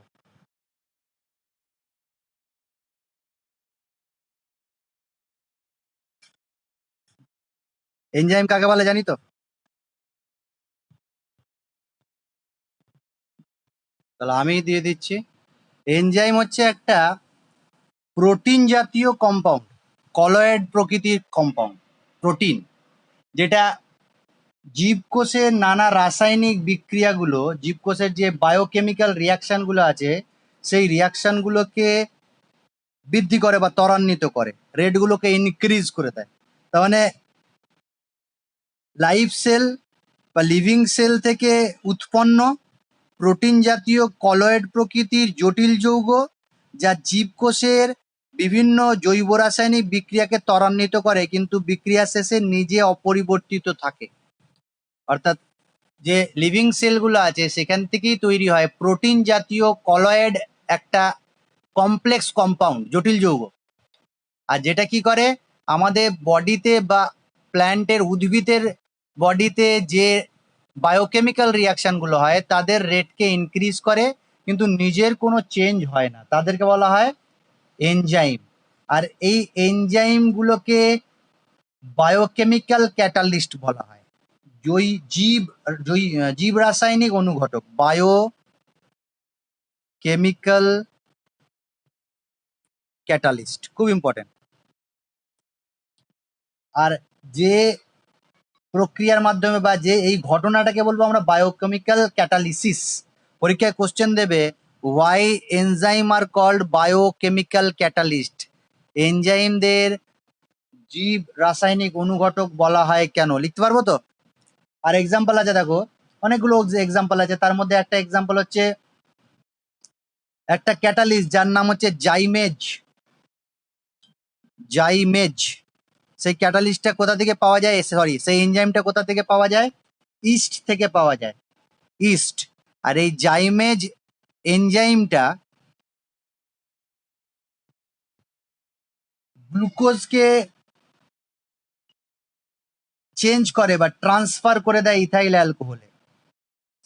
এনজাইম কাকে বলে জানি তো? তাহলে আমি দিয়ে দিচ্ছি। এনজাইম হচ্ছে একটা প্রোটিন জাতীয় কম্পাউন্ড, কলয়েড প্রকৃতির কম্পাউন্ড, প্রোটিন, যেটা জীবকোষের নানা রাসায়নিক বিক্রিয়াগুলো, জীবকোষের যে বায়োকেমিক্যাল রিয়াকশনগুলো আছে, সেই রিয়াকশনগুলোকে বৃদ্ধি করে বা ত্বরান্বিত করে, রেটগুলোকে ইনক্রিজ করে দেয়। তার মানে লাইভ সেল বা লিভিং সেল থেকে উৎপন্ন প্রোটিন জাতীয় কলয়েড প্রকৃতির জটিল যৌগ, যা জীবকোষের বিভিন্ন জৈব রাসায়নিক বিক্রিয়াকে ত্বরান্বিত করে, কিন্তু বিক্রিয়া শেষে নিজে অপরিবর্তিত থাকে। অর্থাৎ যে লিভিং সেলগুলো আছে সেখান থেকেই তৈরি হয় প্রোটিন জাতীয় কলয়েড, একটা কমপ্লেক্স কম্পাউন্ড, জটিল যৌগ। আর যেটা কি করে আমাদের বডিতে বা প্ল্যান্টের, উদ্ভিদের বডিতে যে বায়োকেমিক্যাল রিয়াকশনগুলো হয় তাদের রেটকে ইনক্রিজ করে, কিন্তু নিজের কোনো চেঞ্জ হয় না, তাদেরকে বলা হয় এনজাইম। আর এই এনজাইমগুলোকে বায়োকেমিক্যাল ক্যাটালিস্ট বলা হয়। জীব রাসায়নিক অনুঘটক, বায়ো কেমিক্যাল ক্যাটালিস্ট, খুব ইম্পর্টেন্ট। আর যে প্রক্রিয়ার মাধ্যমে বা যে এই ঘটনাটাকে বলবো আমরা বায়োকেমিক্যাল ক্যাটালিসিস। পরীক্ষায় কোশ্চেন দেবে, why enzyme are called biochemical catalyst, এনজাইমদের জীব রাসায়নিক অনুঘটক বলা হয় কেন, লিখতে পারবো তো? আর এক্সাম্পল আছে, দেখো অনেকগুলো এক্সাম্পল আছে, তার মধ্যে একটা এক্সাম্পল হচ্ছে একটা ক্যাটালিস্ট যার নাম হচ্ছে জাইমেজ। জাইমেজ, সেই ক্যাটালিস্টটা কোথা থেকে পাওয়া যায়, সরি সেই এনজাইমটা কোথা থেকে পাওয়া যায়? ইস্ট থেকে পাওয়া যায়, ইস্ট। আর এই জাইমেজ এনজাইমটা গ্লুকোজকে চেঞ্জ করে বা ট্রান্সফার করে দেয় ইথাইল অ্যালকোহলে।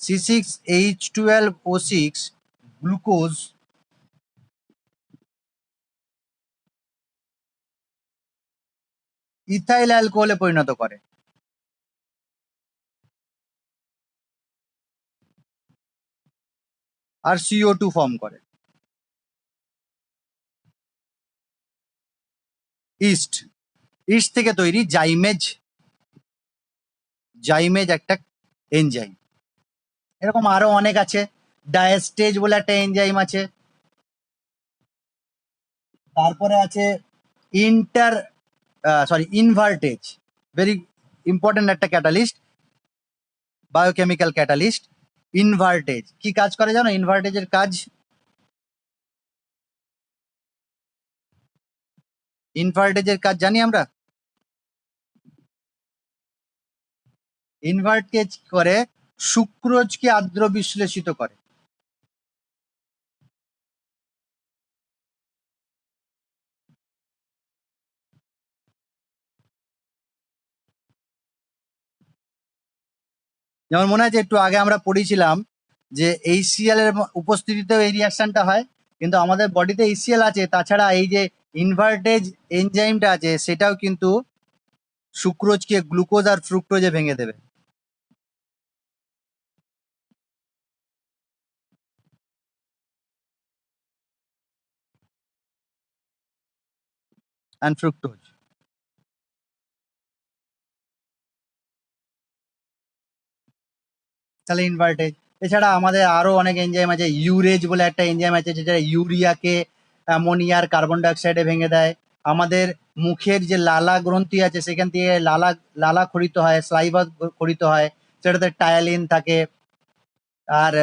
C6H12O6 গ্লুকোজ ইথাইল অ্যালকোহলে পরিণত করে। আর CO2 ফর্ম করে। ইস্ট, ইস্ট থেকে তৈরি জাইমেজ, জাইমেজ একটা এনজাইম। এরকম আরো অনেক আছে। ডায়াস্টেজ বলে একটা এনজাইম আছে। তারপরে আছে ইনভার্টেজ, ভেরি ইম্পর্টেন্ট একটা ক্যাটালিস্ট, বায়োকেমিক্যাল ক্যাটালিস্ট। ইনভার্টেজ কি কাজ করে জানো? ইনভার্টেজের কাজ, ইনভার্টেজের কাজ জানি আমরা। ইনভার্টেজ করে সুক্রোজকে আদ্র বিশ্লেষিত করে। যেমন মনে আছে একটু আগে আমরা পড়েছিলাম যে এইচসিএল এর উপস্থিতিতেও এই রিয়াকশনটা হয়, কিন্তু আমাদের বডিতে এইচসিএল আছে, তাছাড়া এই যে ইনভার্টেজ এনজাইমটা আছে সেটাও কিন্তু সুক্রোজকে গ্লুকোজ আর ফ্রুক্টোজে ভেঙে দেবে। And fructose. তাহলে ইনভার্টেজ। এছাড়া আমাদের আরো অনেক এনজাইম আছে। ইউরেজ বলে একটা এনজাইম আছে যেটা ইউরিয়াকে অ্যামোনিয়ার কার্বন ডাইঅক্সাইডে ভেঙে দেয়। আমাদের মুখের যে লালা গ্রন্থি আছে সেখান থেকে লালা লালা খরিত হয়, স্লাইভা খরিত হয়, সেটাতে টায়ালিন থাকে আর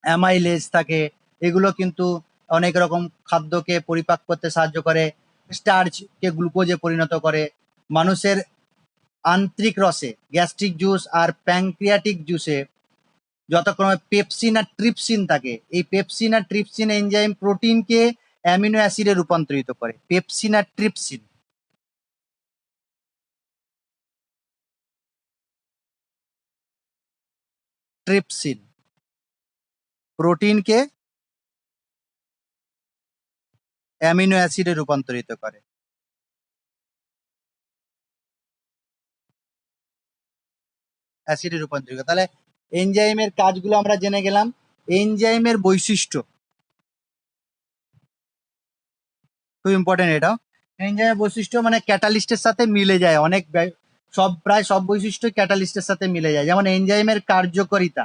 অ্যামাইলেজ থাকে। এগুলো কিন্তু অনেক রকম খাদ্যকে পরিপাক করতে সাহায্য করে, স্টার্চকে গ্লুকোজে পরিণত করে। মানুষের আন্ত্রিক রসে, গ্যাস্ট্রিক জুস আর প্যানক্রিয়াটিক জুসে যথাক্রমে পেপসিন আর ট্রিপসিন থাকে। এই পেপসিন আর ট্রিপসিন এনজাইম প্রোটিনকে অ্যামিনো অ্যাসিডে রূপান্তরিত করে। পেপসিন আর ট্রিপসিন, ট্রিপসিন প্রোটিনকে অ্যামিনো অ্যাসিডে রূপান্তরিত করে। অ্যাসিডে রূপান্তরিত। তাহলে এনজাইমের কাজগুলো আমরা জেনে গেলাম। এনজাইমের বৈশিষ্ট্য খুব ইম্পর্টেন্ট। এটাও এনজাইমের বৈশিষ্ট্য মানে ক্যাটালিস্টের সাথে মিলে যায় অনেক, প্রায় সব বৈশিষ্ট্য ক্যাটালিস্টের সাথে মিলে যায়। যেমন এনজাইমের কার্যকারিতা,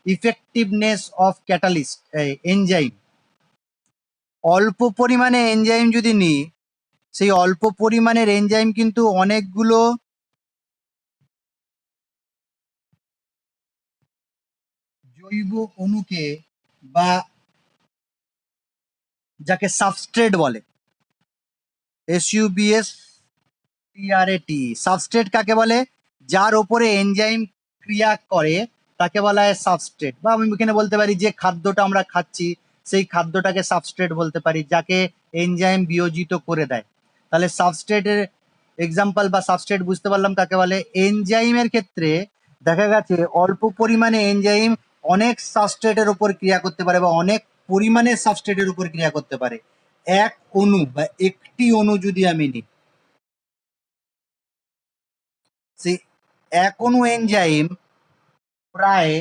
ইফেক্টিভনেস অফ ক্যাটালিস্ট এনজাইম। অল্প পরিমাণে এনজাইম যদি নিই, সেই অল্প পরিমাণের এনজাইম কিন্তু অনেকগুলো জৈব অণুকে বা যাকে সাবস্ট্রেট বলে, এসইউবিএস টিআরএটি, সাবস্ট্রেট কাকে বলে? যার ওপরে এনজাইম ক্রিয়া করে তাকে বলা হয় সাবস্ট্রেট। বা আমি এখানে বলতে পারি যে খাদ্যটা আমরা খাচ্ছি সেই খাদ্যটাকে সাবস্ট্রেট বলতে পারি, যাকে এনজাইম বিয়োজিত করে দেয়। তাহলে সাবস্ট্রেটের এক্সাম্পল বা সাবস্ট্রেট বুঝতে পারলাম কাকে বলে। এনজাইমের ক্ষেত্রে দেখা গেছে অল্প পরিমাণে এনজাইম অনেক সাবস্ট্রেটের উপর ক্রিয়া করতে পারে বা অনেক পরিমাণে সাবস্ট্রেটের উপর ক্রিয়া করতে পারে। এক অণু বা একটি অণু যদি আমি নিই, সেই এক অণু এনজাইম প্রায়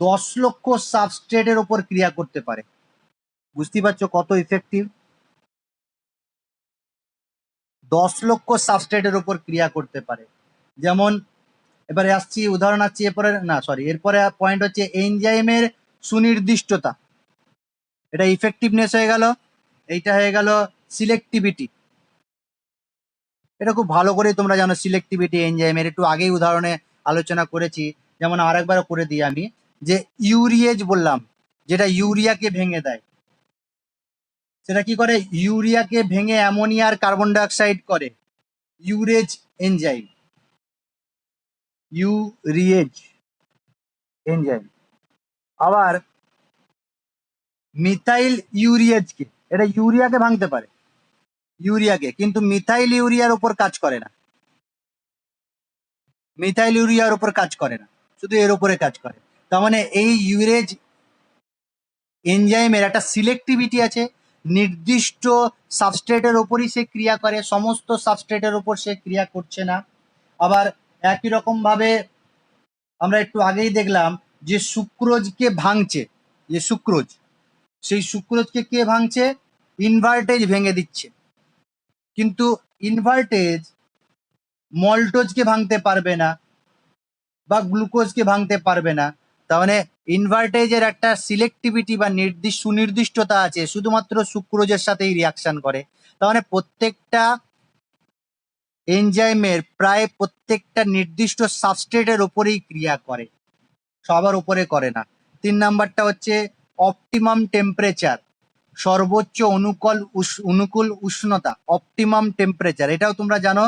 10 লক্ষ সাবস্ট্রেটের উপর ক্রিয়া করতে পারে। বুঝতেই পারছো কত ইফেক্টিভ? 10 লক্ষ সাবস্ট্রেটের উপর ক্রিয়া করতে পারে। যেমন এবারে আসছি, উদাহরণ আসছি এরপরে, না সরি, এরপরে পয়েন্ট হচ্ছে এনজাইমের সুনির্দিষ্টতা। এটা ইফেক্টিভনেস হয়ে গেল, এইটা হয়ে গেল সিলেক্টিভিটি। এটা খুব ভালো করে তোমরা জানো সিলেক্টিভিটি এনজাইমের, একটু আগেই উদাহরণে আলোচনা করেছি। যেমন আরেকবার করে দিই আমি, যে ইউরিয়েজ বললাম যেটা ইউরিয়াকে ভেঙে দেয়, সেটা কি করে? ইউরিয়াকে ভেঙে অ্যামোনিয়ার কার্বন ডাইঅক্সাইড করে, ইউরেজ এনজাইম, ইউরিয়েজ এনজাইম। আবার মিথাইল ইউরিয়েজকে, এটা ইউরিয়াকে ভাঙতে পারে, ইউরিয়াকে, কিন্তু মিথাইল ইউরিয়ার উপর কাজ করে না, মিথাইল ইউরিয়ার উপর কাজ করে না, শুধু এর উপরে কাজ করে। তার মানে এই ইউরেজ এনজাইমের একটা সিলেক্টিভিটি আছে, নির্দিষ্ট সাবস্ট্রেটের ওপরই সে ক্রিয়া করে, সমস্ত সাবস্ট্রেটের ওপর সে ক্রিয়া করছে না। আবার একই রকম ভাবে আমরা একটু আগেই দেখলাম যে সুক্রোজকে ভাঙছে, যে সুক্রোজ, সেই সুক্রোজকে কে ভাঙছে? ইনভার্টেজ ভেঙে দিচ্ছে। কিন্তু ইনভার্টেজ মল্টোজকে ভাঙতে পারবে না বা গ্লুকোজকে ভাঙতে পারবে না। তার মানে ইনভার্টেজের একটা সিলেক্টিভিটি বা সুনির্দিষ্টতা আছে, শুধুমাত্র সুক্রোজের সাথেই রিয়াকশন করে। তার মানে প্রত্যেকটা এনজাইমের প্রায় প্রত্যেকটা নির্দিষ্ট সাবস্ট্রেটের ওপরেই ক্রিয়া করে, সবার উপরে করে না। 3 নাম্বারটা হচ্ছে অপটিমাম টেম্পারেচার, সর্বোচ্চ অনুকূল উষ্ণতা, অপটিমাম টেম্পারেচার, এটাও তোমরা জানো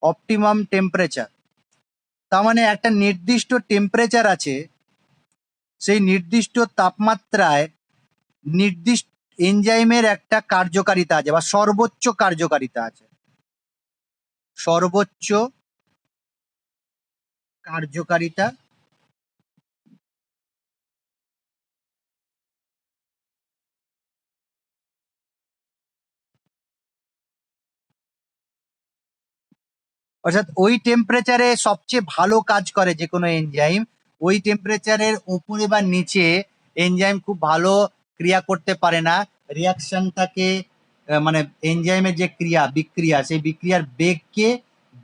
অপটিমাম টেম্পারেচার। তার মানে একটা নির্দিষ্ট টেম্পারেচার আছে, সেই নির্দিষ্ট তাপমাত্রায় নির্দিষ্ট এনজাইমের একটা কার্যকারিতা আছে বা সর্বোচ্চ কার্যকারিতা আছে, সর্বোচ্চ কার্যকারিতা। অর্থাৎ ওই টেম্পারেচারে সবচেয়ে ভালো কাজ করে যে কোনো এনজাইম, ওই টেম্পারেচারের উপরে বা নিচে এনজাইম খুব ভালো ক্রিয়া করতে পারে না। রিয়াকশনটাকে মানে এনজাইমের যে বিক্রিয়া, সেই বিক্রিয়ার বেগকে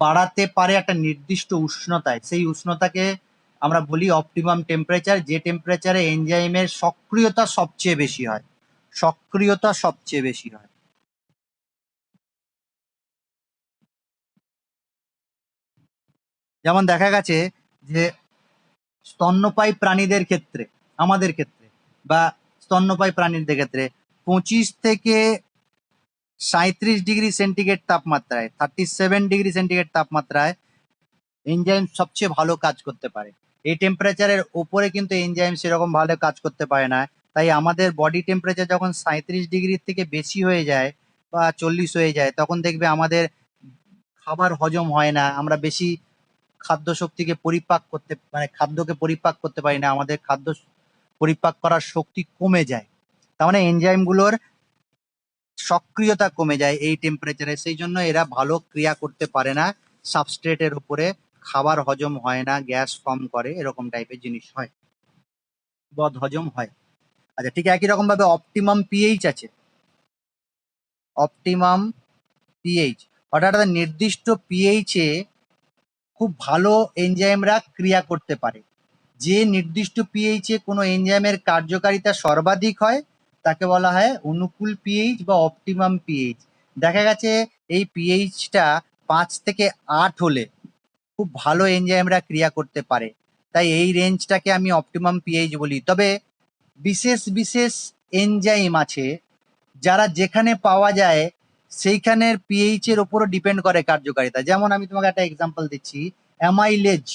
বাড়াতে পারে একটা নির্দিষ্ট উষ্ণতায়। সেই উষ্ণতাকে আমরা বলি অপটিমাম টেম্পারেচার, যে টেম্পারেচারে এনজাইমের সক্রিয়তা সবচেয়ে বেশি হয়, সক্রিয়তা সবচেয়ে বেশি হয়। যেমন দেখা গেছে যে স্তন্যপায়ী প্রাণীদের ক্ষেত্রে, আমাদের ক্ষেত্রে বা স্তন্যপায়ী প্রাণীদের ক্ষেত্রে 25 থেকে 37 ডিগ্রি সেন্টিগ্রেড তাপমাত্রায়, 37 ডিগ্রি সেন্টিগ্রেড তাপমাত্রায় এনজাইম সবচেয়ে ভালো কাজ করতে পারে। এই টেম্পারেচারের ওপরে কিন্তু এনজাইম সেরকম ভালো কাজ করতে পারে না। তাই আমাদের বডি টেম্পারেচার যখন 37 ডিগ্রির থেকে বেশি হয়ে যায় বা 40 হয়ে যায়, তখন দেখবে আমাদের খাবার হজম হয় না, আমরা বেশি খাদ্য শক্তিকে পরিপাক করতে মানে খাদ্যকে পরিপাক করতে পারি না, আমাদের খাদ্য পরিপাক করার শক্তি কমে যায়। তার মানে এনজাইমগুলোর সক্রিয়তা কমে যায় এই টেম্পারেচারে, সেই জন্য এরা ভালো ক্রিয়া করতে পারে না সাবস্ট্রেটের উপরে, খাবার হজম হয় না, গ্যাস ফর্ম করে, এরকম টাইপের জিনিস হয়, বদ হজম হয়। আচ্ছা, ঠিক একই রকম ভাবে অপটিমাম পিএইচ আছে, অপটিমাম পিএইচ অর্থাৎ একটা নির্দিষ্ট পিএইচে খুব ভালো এনজাইমরা ক্রিয়া করতে পারে। যে নির্দিষ্ট পিএইচে কোনো এনজাইমের কার্যকারিতা সর্বাধিক হয় তাকে বলা হয় অনুকূল পিএইচ বা অপটিমাম পিএইচ। দেখা গেছে এই পিএইচটা 5 থেকে 8 হলে খুব ভালো এনজাইমরা ক্রিয়া করতে পারে, তাই এই রেঞ্জটাকে আমি অপটিমাম পিএইচ বলি। তবে বিশেষ বিশেষ এনজাইম আছে যারা যেখানে পাওয়া যায় সেইখানের পিএইচ এর উপরও ডিপেন্ড করে কার্যকারিতা। যেমন আমি তোমাকে একটা এক্সাম্পল দিচ্ছি, অ্যামাইলেজ।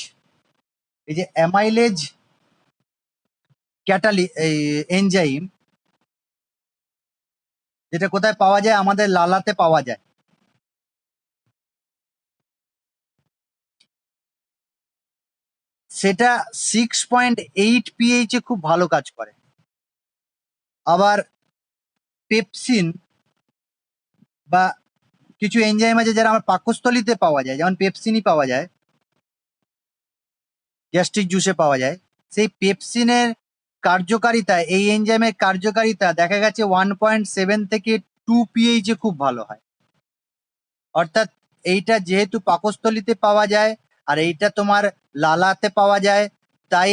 এই যে অ্যামাইলেজ এই এনজাইম, যেটা কোথায় পাওয়া যায়, আমাদের লালাতে পাওয়া যায়। সেটা 6.8 পিএইচ এ খুব ভালো কাজ করে। আবার পেপসিন বা কিছু এনজাইম আছে যারা আমার পাকস্থলীতে পাওয়া যায়, যেমন পেপসিনই পাওয়া যায়, গ্যাস্ট্রিক জুসে পাওয়া যায়। সেই পেপসিনের কার্যকারিতা, এই এনজাইমের কার্যকারিতা দেখা গেছে 1.7 থেকে 2 পিএইচ এ খুব ভালো হয়। অর্থাৎ এইটা যেহেতু পাকস্থলীতে পাওয়া যায় আর এইটা তোমার লালাতে পাওয়া যায়, তাই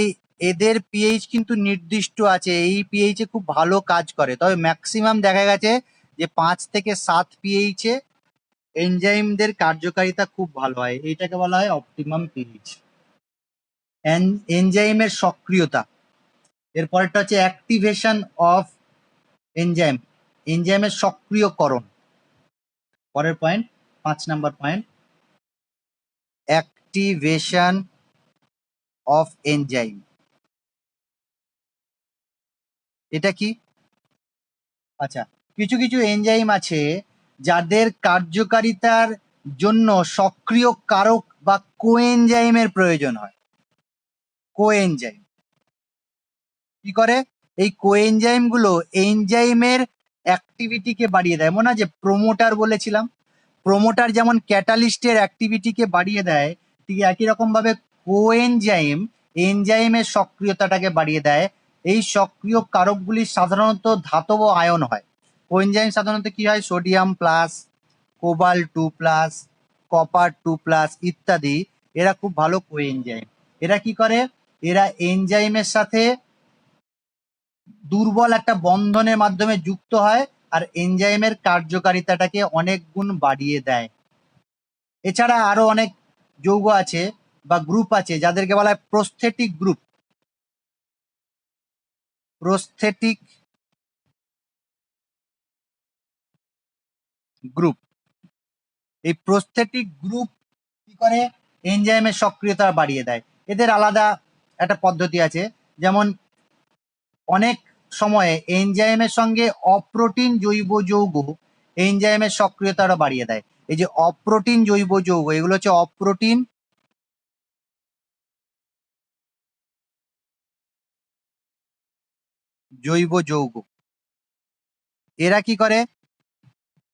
এদের পিএইচ কিন্তু নির্দিষ্ট আছে, এই পিএইচ এ খুব ভালো কাজ করে। তবে ম্যাক্সিমাম দেখা গেছে যে 5 থেকে 7 পিএইচ এ এনজাইমদের কার্যকারিতা খুব ভালো হয়, এইটাকে বলা হয় অপটিমাম পিএইচ। এনজাইমের সক্রিয়তা, এরপরটা হচ্ছে অ্যাক্টিভেশন অফ এনজাইম, এনজাইমের সক্রিয়করণ। পরের point, 5 number point, activation of enzyme. এটা কি? আচ্ছা, কিছু কিছু এনজাইম আছে যাদের কার্যকারিতার জন্য সক্রিয় কারক বা কোএনজাইমের প্রয়োজন হয়। কোএনজাইম কি করে? এই কোএনজাইম গুলো এনজাইমের অ্যাক্টিভিটিকে বাড়িয়ে দেয়। মনে আছে প্রোমোটার বলেছিলাম, প্রোমোটার যেমন ক্যাটালিস্টের অ্যাক্টিভিটিকে বাড়িয়ে দেয়, ঠিক একই রকম ভাবে কোএনজাইম এনজাইমের সক্রিয়তাটাকে বাড়িয়ে দেয়। এই সক্রিয় কারকগুলি সাধারণত ধাতব আয়ন হয়। কোএনজাইম সাধারণত কি হয়? সোডিয়াম প্লাস কোবাল্ট 2+, কপার 2+, ইত্যাদি, এরা খুব ভালো কোএনজাইম। এরা কি করে, এরা এনজাইমের সাথে দুর্বল একটা বন্ধনের মাধ্যমে যুক্ত হয় আর এনজাইমের কার্যকারিতাটাকে অনেক গুণ বাড়িয়ে দেয়। এছাড়া আরো অনেক যৌগ আছে বা গ্রুপ আছে যাদেরকে বলা হয় প্রস্থেটিক গ্রুপ। প্রস্থেটিক গ্রুপ, এই প্রস্থেটিক গ্রুপ কি করে, এনজাইমের সক্রিয়তা বাড়িয়ে দেয়। এদের আলাদা একটা পদ্ধতি আছে, যেমন অনেক সময়ে এনজাইমের সঙ্গে অপ্রোটিন জৈব যৌগ এনজাইমের সক্রিয়তা আরো বাড়িয়ে দেয়। এই যে অপ্রোটিন জৈব যৌগ, এগুলো হচ্ছে অপ্রোটিন জৈব যৌগ। এরা কি করে,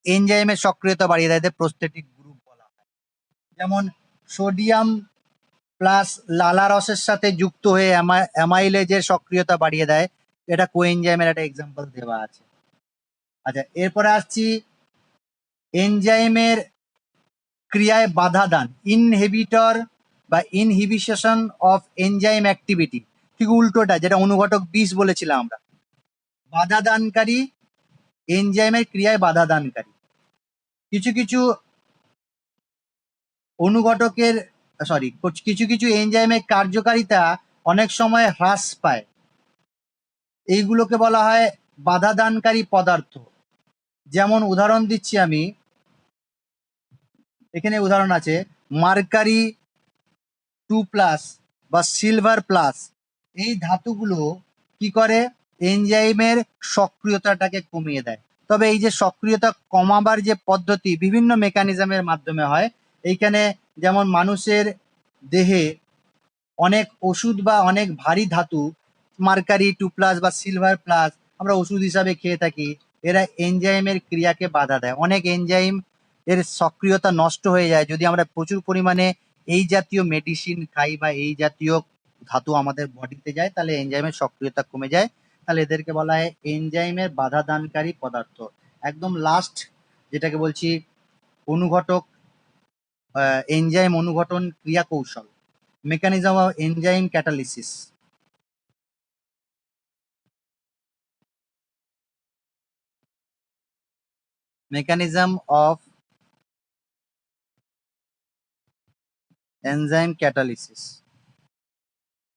এনজাইমের সক্রিয়তা বাড়িয়ে দেয়, এদের প্রস্থেটিক গ্রুপ বলা হয়। যেমন সোডিয়াম প্লাস লালারসের সাথে যুক্ত হয়ে অ্যামাইলেজের সক্রিয়তা বাড়িয়ে দেয়, এটা কোএনজাইমের একটা এক্সাম্পল দেওয়া আছে। আচ্ছা, এরপরে আসছি এনজাইমের ক্রিয়ায় বাধা দান, ইনহিবিটর বা ইনহিবিশন অফ এনজাইম অ্যাক্টিভিটি, ঠিক উল্টোটা, যেটা অনুঘটক 20 বলেছিলাম আমরা। বাধা দানকারী, এনজাইমের ক্রিয়ায় বাধা দানকারী। কিছু কিছু অনুঘটকের কিছু কিছু এনজাইমের কার্যকারিতা অনেক সময় হ্রাস পায়, এইগুলোকে বলা হয় বাধা দানকারী পদার্থ। যেমন উদাহরণ দিচ্ছি আমি, এখানে উদাহরণ আছে মার্কারি 2+ বা সিলভার+, এই ধাতুগুলো কি করে, এনজাইমের সক্রিয়তাটাকে কমিয়ে দেয়। তবে এই যে সক্রিয়তা কমাবার যে পদ্ধতি বিভিন্ন মেকানিজমের মাধ্যমে হয়। এইখানে যেমন মানুষের দেহে অনেক ওষুধ বা অনেক ভারী ধাতু মার্কারি 2+ বা সিলভার+, আমরা ওষুধ হিসাবে খেয়ে থাকি, এরা এনজাইমের ক্রিয়াকে বাধা দেয়। অনেক এনজাইম এর সক্রিয়তা নষ্ট হয়ে যায় যদি আমরা প্রচুর পরিমাণে এই জাতীয় মেডিসিন খাই বা এই জাতীয় ধাতু আমাদের বডিতে যায়, তাহলে এনজাইমের সক্রিয়তা কমে যায়। তাহলে এদেরকে বলা হয় এনজাইমের বাধা দানকারী পদার্থ। একদম লাস্ট যেটাকে বলছি অনুঘটক, এনজাইম অনুঘটন ক্রিয়া কৌশল, mechanism of enzyme catalysis. Mechanism of enzyme catalysis.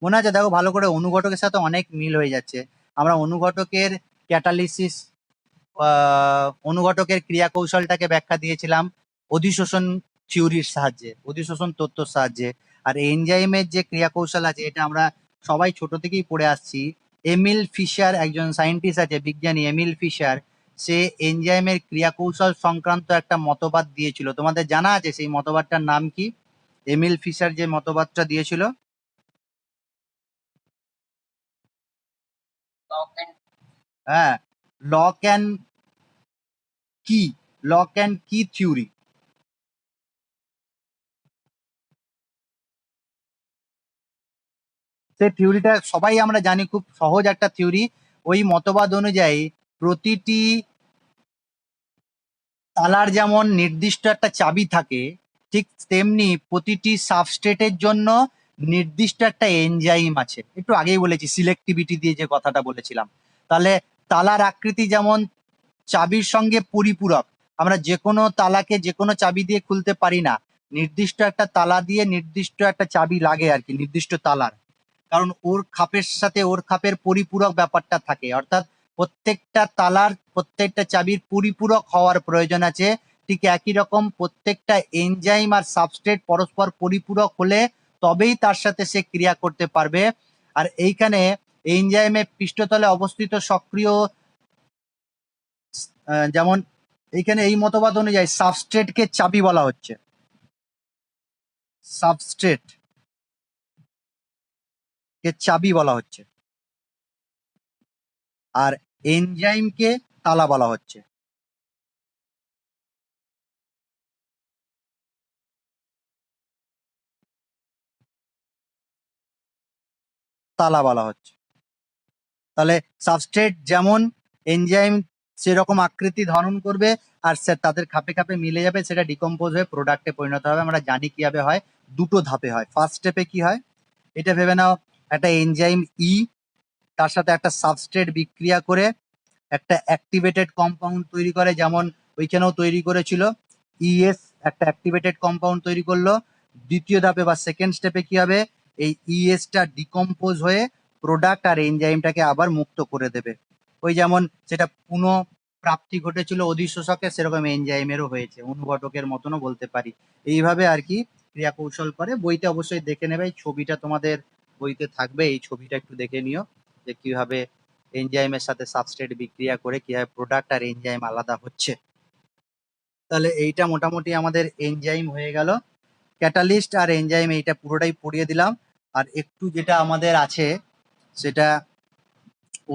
মনে আছে, দেখো ভালো করে, অনুঘটকের সাথে অনেক মিল হয়ে যাচ্ছে। আমরা অনুঘটকের ক্যাটালিসিস, অনুঘটকের ক্রিয়া কৌশলটাকে ব্যাখ্যা দিয়েছিলাম অধিশোষণ থিওরির সাহায্যে, অধিশোষণ তত্ত্বর সাহায্যে। আর এনজাইমের যে ক্রিয়া কৌশল আছে, এটা আমরা সবাই ছোট থেকেই পড়ে আসছি। এমিল ফিশার, একজন সায়েন্টিস্ট আছে, বিজ্ঞানী এমিল ফিশার, সে এনজাইমের ক্রিয়া কৌশল সংক্রান্ত একটা মতবাদ দিয়েছিল। তোমাদের জানা আছে সেই মতবাদটার নাম কি? এমিল ফিশার যে মতবাদটা দিয়েছিল, হ্যাঁ, লক অ্যান্ড কি, লক অ্যান্ড কি থিওরি। সেই থিওরিটা সবাই আমরা জানি, খুব সহজ একটা থিওরি। ওই মতবাদ অনুযায়ী প্রতিটি তালার যেমন নির্দিষ্ট একটা চাবি থাকে, ঠিক তেমনি প্রতিটি সাবস্ট্রেটের জন্য নির্দিষ্ট একটা এনজাইম আছে। একটু আগেই বলেছি সিলেক্টিভিটি দিয়ে যে কথাটা বলেছিলাম। তাহলে তালার আকৃতি যেমন চাবির সঙ্গে পরিপূরক, আমরা যে কোনো তালাকে যে কোনো চাবি দিয়ে খুলতে পারি না, নির্দিষ্ট একটা তালা দিয়ে নির্দিষ্ট একটা চাবি লাগে আর কি, নির্দিষ্ট তালার, কারণ ওর খাপের সাথে ওর খাপের পরিপূরক ব্যাপারটা থাকে। অর্থাৎ প্রত্যেকটা তালার প্রত্যেকটা চাবির পরিপূরক হওয়ার প্রয়োজন আছে। ঠিক একই রকম প্রত্যেকটা এনজাইম আর সাবস্ট্রেট পরস্পর পরিপূরক হলে তবেই তার সাথে সে ক্রিয়া করতে পারবে। আর এইখানে এনজাইমের পৃষ্ঠতলে অবস্থিত সক্রিয়, যেমন এইখানে এই মতবাদ অনুযায়ী সাবস্ট্রেটকে চাবি বলা হচ্ছে, সাবস্ট্রেট কে চাবি বলা হচ্ছে, আর এনজাইমকে তালা বলা হচ্ছে। তালা বলা হচ্ছে। তাহলে সাবস্ট্রেট যেমন এনজাইম সেরকম আকৃতি ধারণ করবে, আর তাদের খাপে খাপে মিলে যাবে, সেটা ডিকম্পোজ হয়ে প্রোডাক্টে পরিণত হবে। আমরা জানি কিভাবে হয়, দুটো ধাপে হয়। ফার্স্ট স্টেপে কি হয়, এটা ভেবে নাও একটা এনজাইম ই, তার সাথে একটা সাবস্ট্রেট বিক্রিয়া করে একটা অ্যাক্টিভেটেড কম্পাউন্ড তৈরি করে, যেমন ওইখানেও তৈরি করেছিল। ইএস একটা অ্যাক্টিভেটেড কম্পাউন্ড তৈরি করলো। দ্বিতীয় ধাপে বা সেকেন্ড স্টেপে কি হবে, এই ইএসটা ডিকম্পোজ হয়ে প্রোডাক্ট আর এনজাইমটাকে আবার মুক্ত করে দেবে। ওই যেমন সেটা পুনঃপ্রাপ্তি ঘটেছিল অধিশোষকে, সেরকম এনজাইমেরও হয়েছে, অনুঘটকের মতনও বলতে পারি। এইভাবে আর কি ক্রিয়া কৌশল করে। বইতে অবশ্যই দেখে নেবে, এই ছবিটা তোমাদের বইতে থাকবে, এই ছবিটা একটু দেখে নিও যে কিভাবে এনজাইমের সাথে সাবস্ট্রেট বিক্রিয়া করে কিভাবে প্রোডাক্ট আর এনজাইম আলাদা হচ্ছে। তাহলে এইটা মোটামুটি আমাদের এনজাইম হয়ে গেল। ক্যাটালিস্ট আর এনজাইম এইটা পুরোটাই পড়িয়ে দিলাম। আর একটু যেটা আমাদের আছে সেটা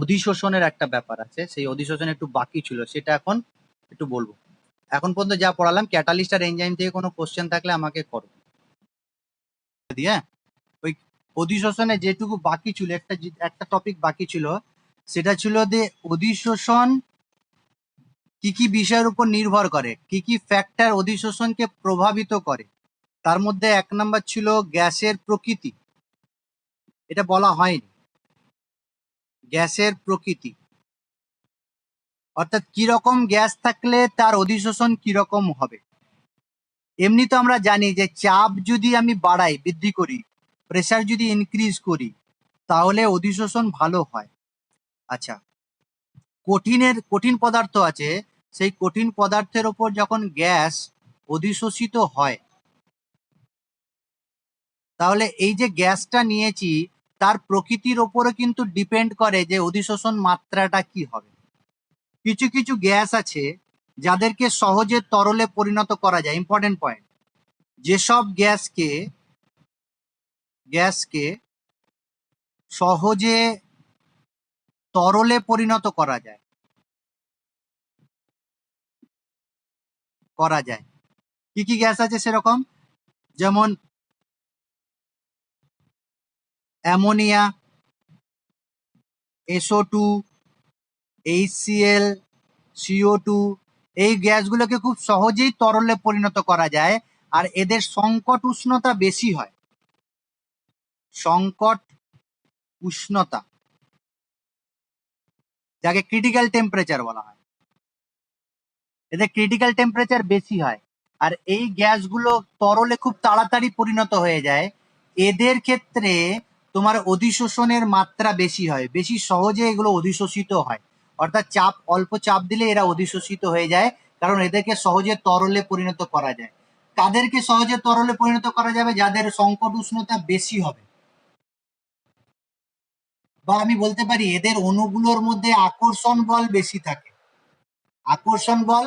অধিশোষণের একটা ব্যাপার আছে, সেই অধিশোষণ একটু বাকি ছিল, সেটা এখন একটু বলবো। এখন পর্যন্ত যা পড়ালাম, ক্যাটালিস্ট আর এনজাইম থেকে কোনো কোশ্চেন থাকলে আমাকে করো। হ্যাঁ, ওই অধিশোষণে যেটুকু বাকি ছিল, একটা টপিক বাকি ছিল, সেটা ছিল যে অধিশোষণ কি কি বিষয়ের উপর নির্ভর করে, কি কি ফ্যাক্টর অধিশোষণকে প্রভাবিত করে। তার মধ্যে এক নাম্বার ছিল গ্যাসের প্রকৃতি। এটা বলা হয়নি, গ্যাসের প্রকৃতি অর্থাৎ কিরকম গ্যাস থাকলে তার অধিশোষণ কিরকম হবে। এমনি তো আমরা জানি যে চাপ যদি আমি বাড়াই, বৃদ্ধি করি, প্রেসার যদি ইনক্রিজ করি, তাহলে অধিশোষণ ভালো হয়। আচ্ছা, কঠিন পদার্থ আছে, সেই কঠিন পদার্থের ওপর যখন গ্যাস অধিশোষিত হয়, তাহলে এই যে গ্যাসটা নিয়েছি তার প্রকৃতির ওপরে কিন্তু ডিপেন্ড করে যে অধিশোষণ মাত্রাটা কি হবে। কিছু কিছু গ্যাস আছে যাদেরকে সহজে তরলে পরিণত করা যায়। ইম্পর্টেন্ট পয়েন্ট, যেসব গ্যাসকে সহজে তরলে পরিণত করা যায় কি কি গ্যাস আছে সেরকম, যেমন অ্যামোনিয়া, SO2, HCl, CO2, এই গ্যাসগুলোকে খুব সহজেই তরলে পরিণত করা যায়। আর এদের সংকট উষ্ণতা বেশি হয়, সংকট উষ্ণতা, যাকে ক্রিটিক্যাল টেম্পারেচার বলা হয়, এদের ক্রিটিক্যাল টেম্পারেচার বেশি হয়। আর এই গ্যাসগুলো তরলে খুব তাড়াতাড়ি পরিণত হয়ে যায়। এদের ক্ষেত্রে তোমার অধিশোষণের মাত্রা বেশি হয়, বেশি সহজে এগুলো অধিশোষিত হয়। অর্থাৎ অল্প চাপ দিলে এরা অধিশোষিত হয়ে যায়, কারণ এদেরকে সহজে তরলে পরিণত করা যায়। কাদেরকে সহজে তরলে পরিণত করা যাবে, যাদের সংকট উষ্ণতা বেশি হবে, বা আমি বলতে পারি এদের অণুগুলোর মধ্যে আকর্ষণ বল বেশি থাকে। আকর্ষণ বল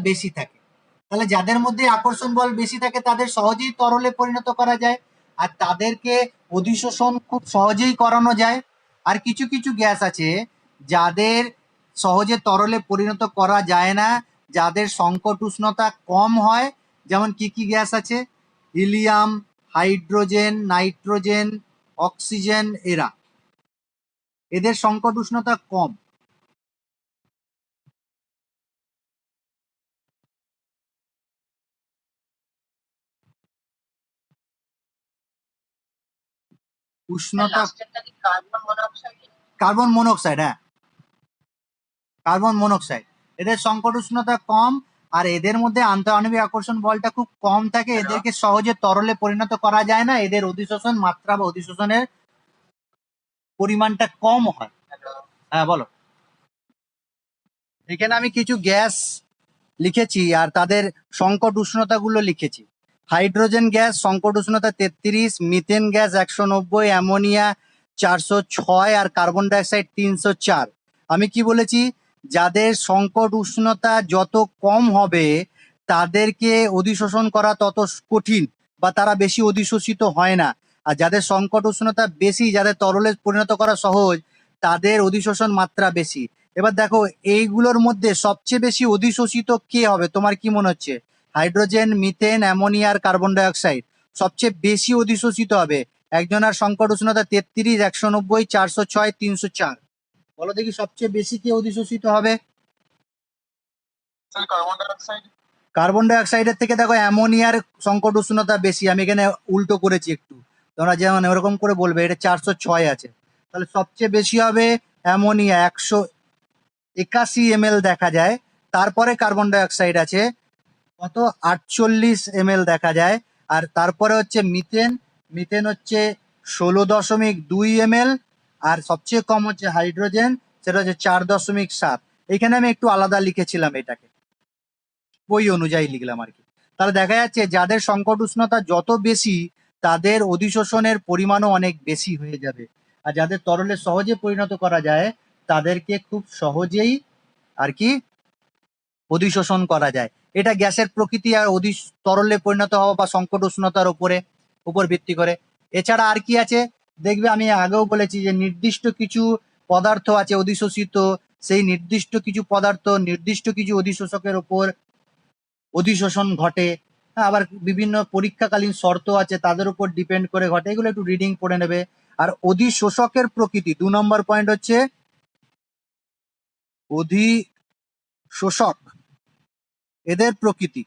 বেশি থাকে, তাহলে যাদের মধ্যে আকর্ষণ বল বেশি থাকে তাদের সহজেই তরলে পরিণত করা যায়, আর তাদেরকে অধিশোষণ খুব সহজেই করানো যায়। আর কিছু কিছু গ্যাস আছে যাদের সহজে তরলে পরিণত করা যায় না, যাদের সংকট উষ্ণতা কম হয়। যেমন কি কি গ্যাস আছে, হিলিয়াম, হাইড্রোজেন, নাইট্রোজেন, অক্সিজেন, এদের সংকট উষ্ণতা কম। উষ্ণতা, কার্বন মনোক্সাইড, হ্যাঁ, কার্বন মনোক্সাইড, এদের সংকট উষ্ণতা কম। আর এদের মধ্যে আন্তঃআণবিক আকর্ষণ বলটা খুব কম থাকে, এদেরকে সহজে তরলে পরিণত করা যায় না, এদের অধিশোষণ মাত্রা বা অধিশোষণের পরিমাণটা কম হয়। হ্যাঁ বলো। এখানে আমি কিছু গ্যাস লিখেছি আর তাদের সংকট উষ্ণতা গুলো লিখেছি। হাইড্রোজেন গ্যাস সংকট উষ্ণতা 33, মিথেন গ্যাস 190, অ্যামোনিয়া 406 আর কার্বন ডাইঅক্সাইড 304। আমি কি বলেছি, যাদের সংকট উষ্ণতা যত কম হবে তাদেরকে অধিশোষণ করা তত কঠিন, বা তারা বেশি অধিশোষিত হয় না। আর যাদের সংকট উষ্ণতা বেশি, যাদের তরলে পরিণত করা সহজ, তাদের অধিশোষণ মাত্রা বেশি। এবার দেখো এইগুলোর মধ্যে সবচেয়ে বেশি অধিশোষিত কে হবে, তোমার কি মনে হচ্ছে? হাইড্রোজেন, মিথেন, অ্যামোনিয়া আর কার্বন ডাইঅক্সাইড সবচেয়ে বেশি অধিশোষিত হবে। একজনের সংকট উষ্ণতা 33, 190, 406, 304। বলো দেখি সবচেয়ে বেশি কে অধিশোষিত হবে? কার্বন ডাই অক্সাইডের থেকে দেখো অ্যামোনিয়ার সংকট উষ্ণতা বেশি, আমি এখানে উল্টো করেছি একটু, তোমরা যেমন ওরকম করে বলবে, এটা 406 আছে, তাহলে সবচেয়ে বেশি হবে অ্যামোনিয়া, 181 ml দেখা যায়। তারপরে কার্বন ডাই অক্সাইড আছে কত, 48 ml দেখা যায়। আর তারপরে হচ্ছে মিথেন, মিথেন হচ্ছে 16.2 ml। আর সবচেয়ে কম হচ্ছে হাইড্রোজেন, সেটা হচ্ছে 4.7। এখানে আমি একটু আলাদা লিখেছিলাম, এটাকে ওই অনুযায়ী লিখলাম আর কি। তাহলে দেখা যাচ্ছে যাদের সংকট উষ্ণতা যত বেশি, তাদের অধিশোষণের পরিমাণও অনেক বেশি হয়ে যাবে। আর যাদের তরলে সহজে পরিণত করা যায়, তাদেরকে খুব সহজেই আর কি অধিশোষণ করা যায়। এটা গ্যাসের প্রকৃতি আর তরলে পরিণত হওয়া বা সংকট উষ্ণতার উপর ভিত্তি করে। এছাড়া আর কি আছে দেখবে, আমি আগেও বলেছি যে নির্দিষ্ট কিছু পদার্থ আছে অধিশোষিত, সেই নির্দিষ্ট কিছু পদার্থ নির্দিষ্ট কিছু অধিশোষকের উপর অধিশোষণ ঘটে। আবার বিভিন্ন পরীক্ষাকালীন শর্ত আছে, তাদের উপর ডিপেন্ড করে ঘটে, এগুলো একটু রিডিং পড়ে নেবে। আর অধিশোষকের প্রকৃতি 2 নম্বর পয়েন্ট হচ্ছে অধিশোষক, এদের প্রকৃতি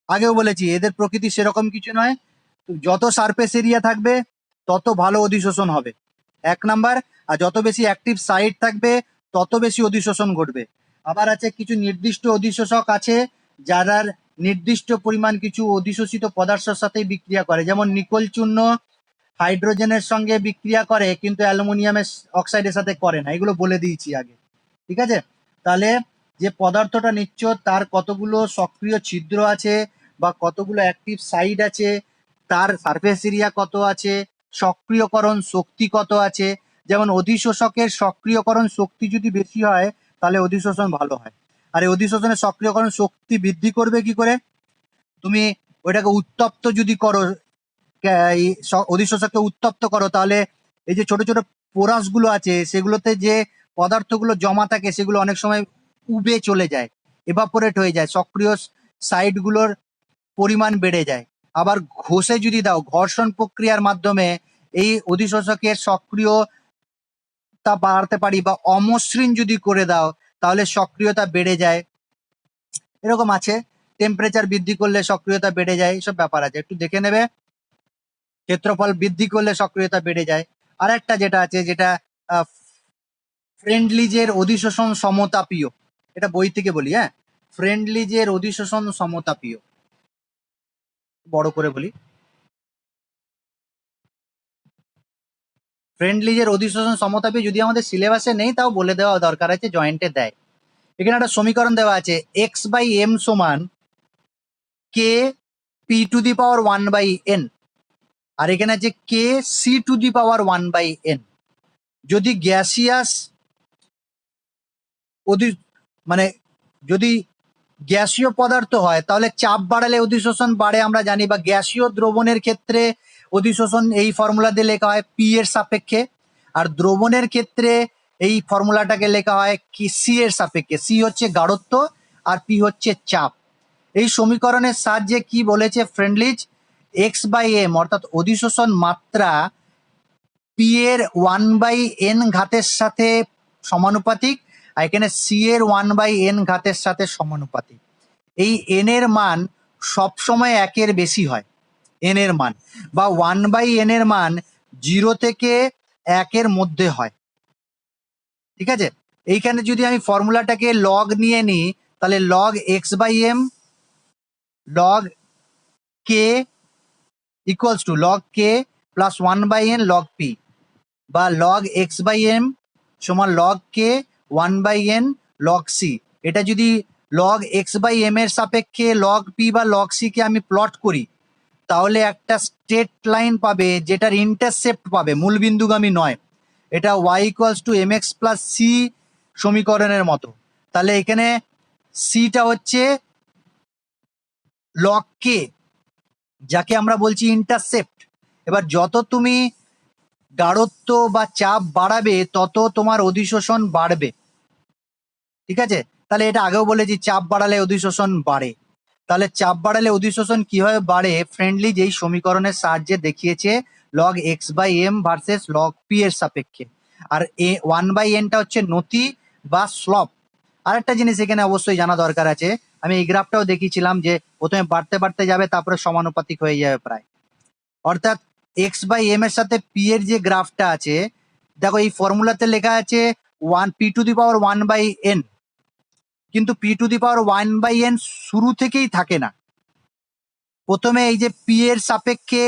আগেও বলেছি, এদের প্রকৃতি সেরকম কিছু নয়, যত সারফেস এরিয়া থাকবে তত ভালো অধিশোষণ হবে 1 নাম্বার। আর যত বেশি অ্যাক্টিভ সাইট থাকবে তত বেশি অধিশোষণ ঘটবে। আবার আছে কিছু নির্দিষ্ট অধিশোষক আছে যারা নির্দিষ্ট পরিমাণ কিছু অধিশোষিত পদার্থের সাথে বিক্রিয়া করে, যেমন নিকল চূর্ণ হাইড্রোজেনের সঙ্গে বিক্রিয়া করে কিন্তু অ্যালুমিনিয়ামের অক্সাইডের সাথে করে না, এগুলো বলে দিয়েছি আগে, ঠিক আছে? তাহলে যে পদার্থটা নিচ্ছ তার কতগুলো সক্রিয় ছিদ্র আছে বা কতগুলো অ্যাক্টিভ সাইড আছে, তার সারফেস এরিয়া কত আছে, সক্রিয়করণ শক্তি কত আছে। যেমন অধিশোষকের সক্রিয়করণ শক্তি যদি বেশি হয় তাহলে অধিশোষণ ভালো হয়। আর এই অধিশোষণের সক্রিয়করণ শক্তি বৃদ্ধি করবে কি করে? তুমি ওইটাকে উত্তপ্ত যদি করো, এই অধিশোষককে উত্তপ্ত করো, তাহলে এই যে ছোট ছোট পোরাস গুলো আছে সেগুলোতে যে পদার্থগুলো জমা থাকে সেগুলো অনেক সময় উবে চলে যায়, এভাপোরেট হয়ে যায়, সক্রিয় সাইড গুলোর পরিমাণ বেড়ে যায়। আবার ঘষে যদি দাও, ঘর্ষণ প্রক্রিয়ার মাধ্যমে এই অধিশোষকের সক্রিয়তা বাড়াতে পারি, বা অমসৃণ যদি করে দাও তাহলে সক্রিয়তা বেড়ে যায়, এরকম আছে। টেম্পারেচার বৃদ্ধি করলে সক্রিয়তা বেড়ে যায়, এইসব ব্যাপার আছে, একটু দেখে নেবে। ক্ষেত্রফল বৃদ্ধি করলে সক্রিয়তা বেড়ে যায়। আর একটা যেটা আছে, যেটা ফ্রেন্ডলিজের অধিশোষণ সমতাপীয়, এটা বই থেকে বলি, হ্যাঁ, ফ্রেন্ডলিজের অধিশোষণ সমতাপীয়, বড় করে বলি, ফ্রেন্ডলিজের অধিশোষণ সমতাপীয় যদি আমাদের সিলেবাসে নেই তাও বলে দেওয়া দরকার আছে, জয়েন্টে দেয়। এখানে একটা সমীকরণ দেওয়া আছে, x/m সমান K P to the power 1/n, আর এখানে আছে K C to the power 1/n। যদি গ্যাসিয়াস মানে যদি গ্যাসীয় পদার্থ হয় তাহলে চাপ বাড়ালে অধিশোষণ বাড়ে আমরা জানি, বা গ্যাসীয় দ্রবণের ক্ষেত্রে অধিশোষণ এই ফর্মুলা দিয়ে লেখা হয় পি এর সাপেক্ষে, আর দ্রবণের ক্ষেত্রে এই ফর্মুলাটাকে লেখা হয় কি সি এর সাপেক্ষে। সি হচ্ছে গাঢ়ত্ব আর পি হচ্ছে চাপ। এই সমীকরণের সাহায্যে কি বলেছে ফ্রেন্ডলিজ, x/m অর্থাৎ অধিশোষণ মাত্রা পি এর 1/n ঘাতের সাথে সমানুপাতিক, আর এখানে সি এর 1/n ঘাতের সাথে সমানুপাতিক। এই n এর মান সবসময় 1-এর বেশি হয়, n এর মান, বা 1/n এর মান 0 থেকে 1-এর মধ্যে হয়, ঠিক আছে? এইখানে যদি আমি ফর্মুলাটাকে লগ নিয়ে নিই তাহলে log x/m log K equals to log k plus 1/n log P, বা লগ x/m সমান লগ কে 1/n লগ সি। এটা যদি লগ x/m এর সাপেক্ষে লগ পি বা লগ সি কে আমি প্লট করি তাহলে একটা স্ট্রেট লাইন পাবে যেটার ইন্টারসেপ্ট পাবে মূলবিন্দুগামী নয়, এটা y equals to mx plus c সমীকরণের মতো। তাহলে এখানে সিটা হচ্ছে লগ কে, যাকে আমরা বলছি ইন্টারসেপ্ট। এবার যত তুমি গাঢ়ত্ব বা চাপ বাড়াবে তত তোমার অধিশোষণ বাড়বে, ঠিক আছে? তাহলে এটা আগেও বলেছি, চাপ বাড়ালে অধিশোষণ বাড়ে। তাহলে চাপ বাড়ালে অধিশোষণ কিভাবে বাড়ে, ফ্রেন্ডলি যেই সমীকরণের সাহায্যে দেখিয়েছে log x/m versus log P এর সাপেক্ষে। আর ওয়ান বাই এনটা হচ্ছে নতি বা স্লপ। আরেকটা জিনিস এখানে অবশ্যই জানা দরকার আছে, আমি এই গ্রাফটাও দেখিয়েছিলাম যে প্রথমে বাড়তে বাড়তে যাবে, তারপরে সমানুপাতিক হয়ে যাবে প্রায়। অর্থাৎ এক্স বাই এম এর সাথে পি এর যে গ্রাফটা আছে, দেখো এই ফর্মুলাতে লেখা আছে P to the power 1/n, কিন্তু P to the power 1/n শুরু থেকেই থাকে না। প্রথমে এই যে পি এর সাপেক্ষে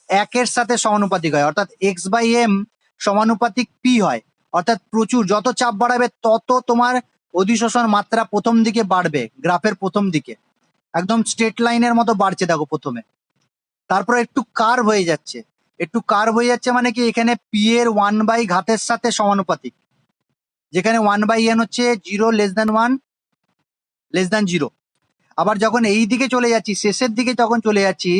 1 এর সাথে সমানুপাতিক হয়, অর্থাৎ এক্স বাই এম সমানুপাতিক পি হয়। অর্থাৎ প্রচুর যত চাপ বাড়াবে তত তোমার অধিশোষণ মাত্রা প্রথম দিকে বাড়বে, গ্রাফের প্রথম দিকে একদম স্ট্রেট লাইনের মতো বাড়ছে দেখো প্রথমে, তারপরে একটু কার্ভ হয়ে যাচ্ছে। একটু কার্ভ হয়ে যাচ্ছে মানে কি, এখানে পি এর 1 বাই ঘাতের সাথে সমানুপাতিক, যেখানে 1/n হচ্ছে 0 <1 <0। আবার যখন এই দিকে চলে যাচ্ছি, শেষের দিকে যখন চলে যাচ্ছি,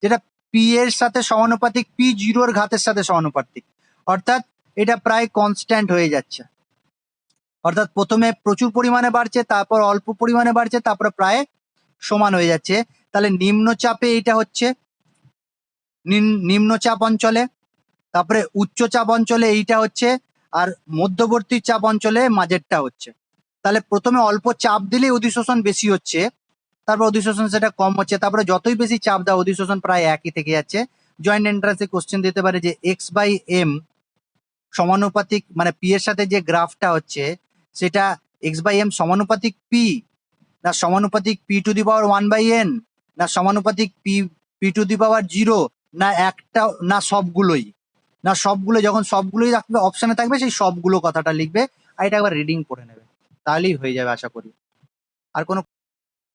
যেটা পি এর সাথে সমানুপাতিক, পি 0 ঘাতের সাথে সমানুপাতিক, অর্থাৎ এটা প্রায় কনস্ট্যান্ট হয়ে যাচ্ছে। অর্থাৎ প্রথমে প্রচুর পরিমাণে বাড়ছে, তারপর অল্প পরিমাণে বাড়ছে, তারপরে প্রায় সমান হয়ে যাচ্ছে। তাহলে নিম্নচাপে এটা হচ্ছে নিম্নচাপ অঞ্চলে, তারপরে উচ্চচাপ অঞ্চলে এইটা হচ্ছে, আর মধ্যবর্তী চাপ অঞ্চলে মাঝেরটা হচ্ছে। তাহলে প্রথমে অল্প চাপ দিলেই অধিশোষণ বেশি হচ্ছে, তারপর অধিশোষণ সেটা কম হচ্ছে, তারপরে যতই বেশি চাপ দাও অধিশোষণ প্রায় একই থেকে যাচ্ছে। জয়েন্ট এন্ট্রান্সে কোশ্চেন দিতে পারে যে এক্স বাই এম সমানুপাতিক, মানে পি এর সাথে যে গ্রাফটা হচ্ছে সেটা এক্স বাই এম সমানুপাতিক পি, না সমানুপাতিক P to the power 1/n, না সমানুপাতিক পি টু দি পাওয়ার 0, না একটা, না সবগুলোই, না সবগুলো। যখন সবগুলোই থাকবে অপশনে থাকবে, সেই সবগুলো কথাটা লিখবে, আর এটা একবার রিডিং করে নেবে, তাহলেই হয়ে যাবে আশা করি। আর কোনো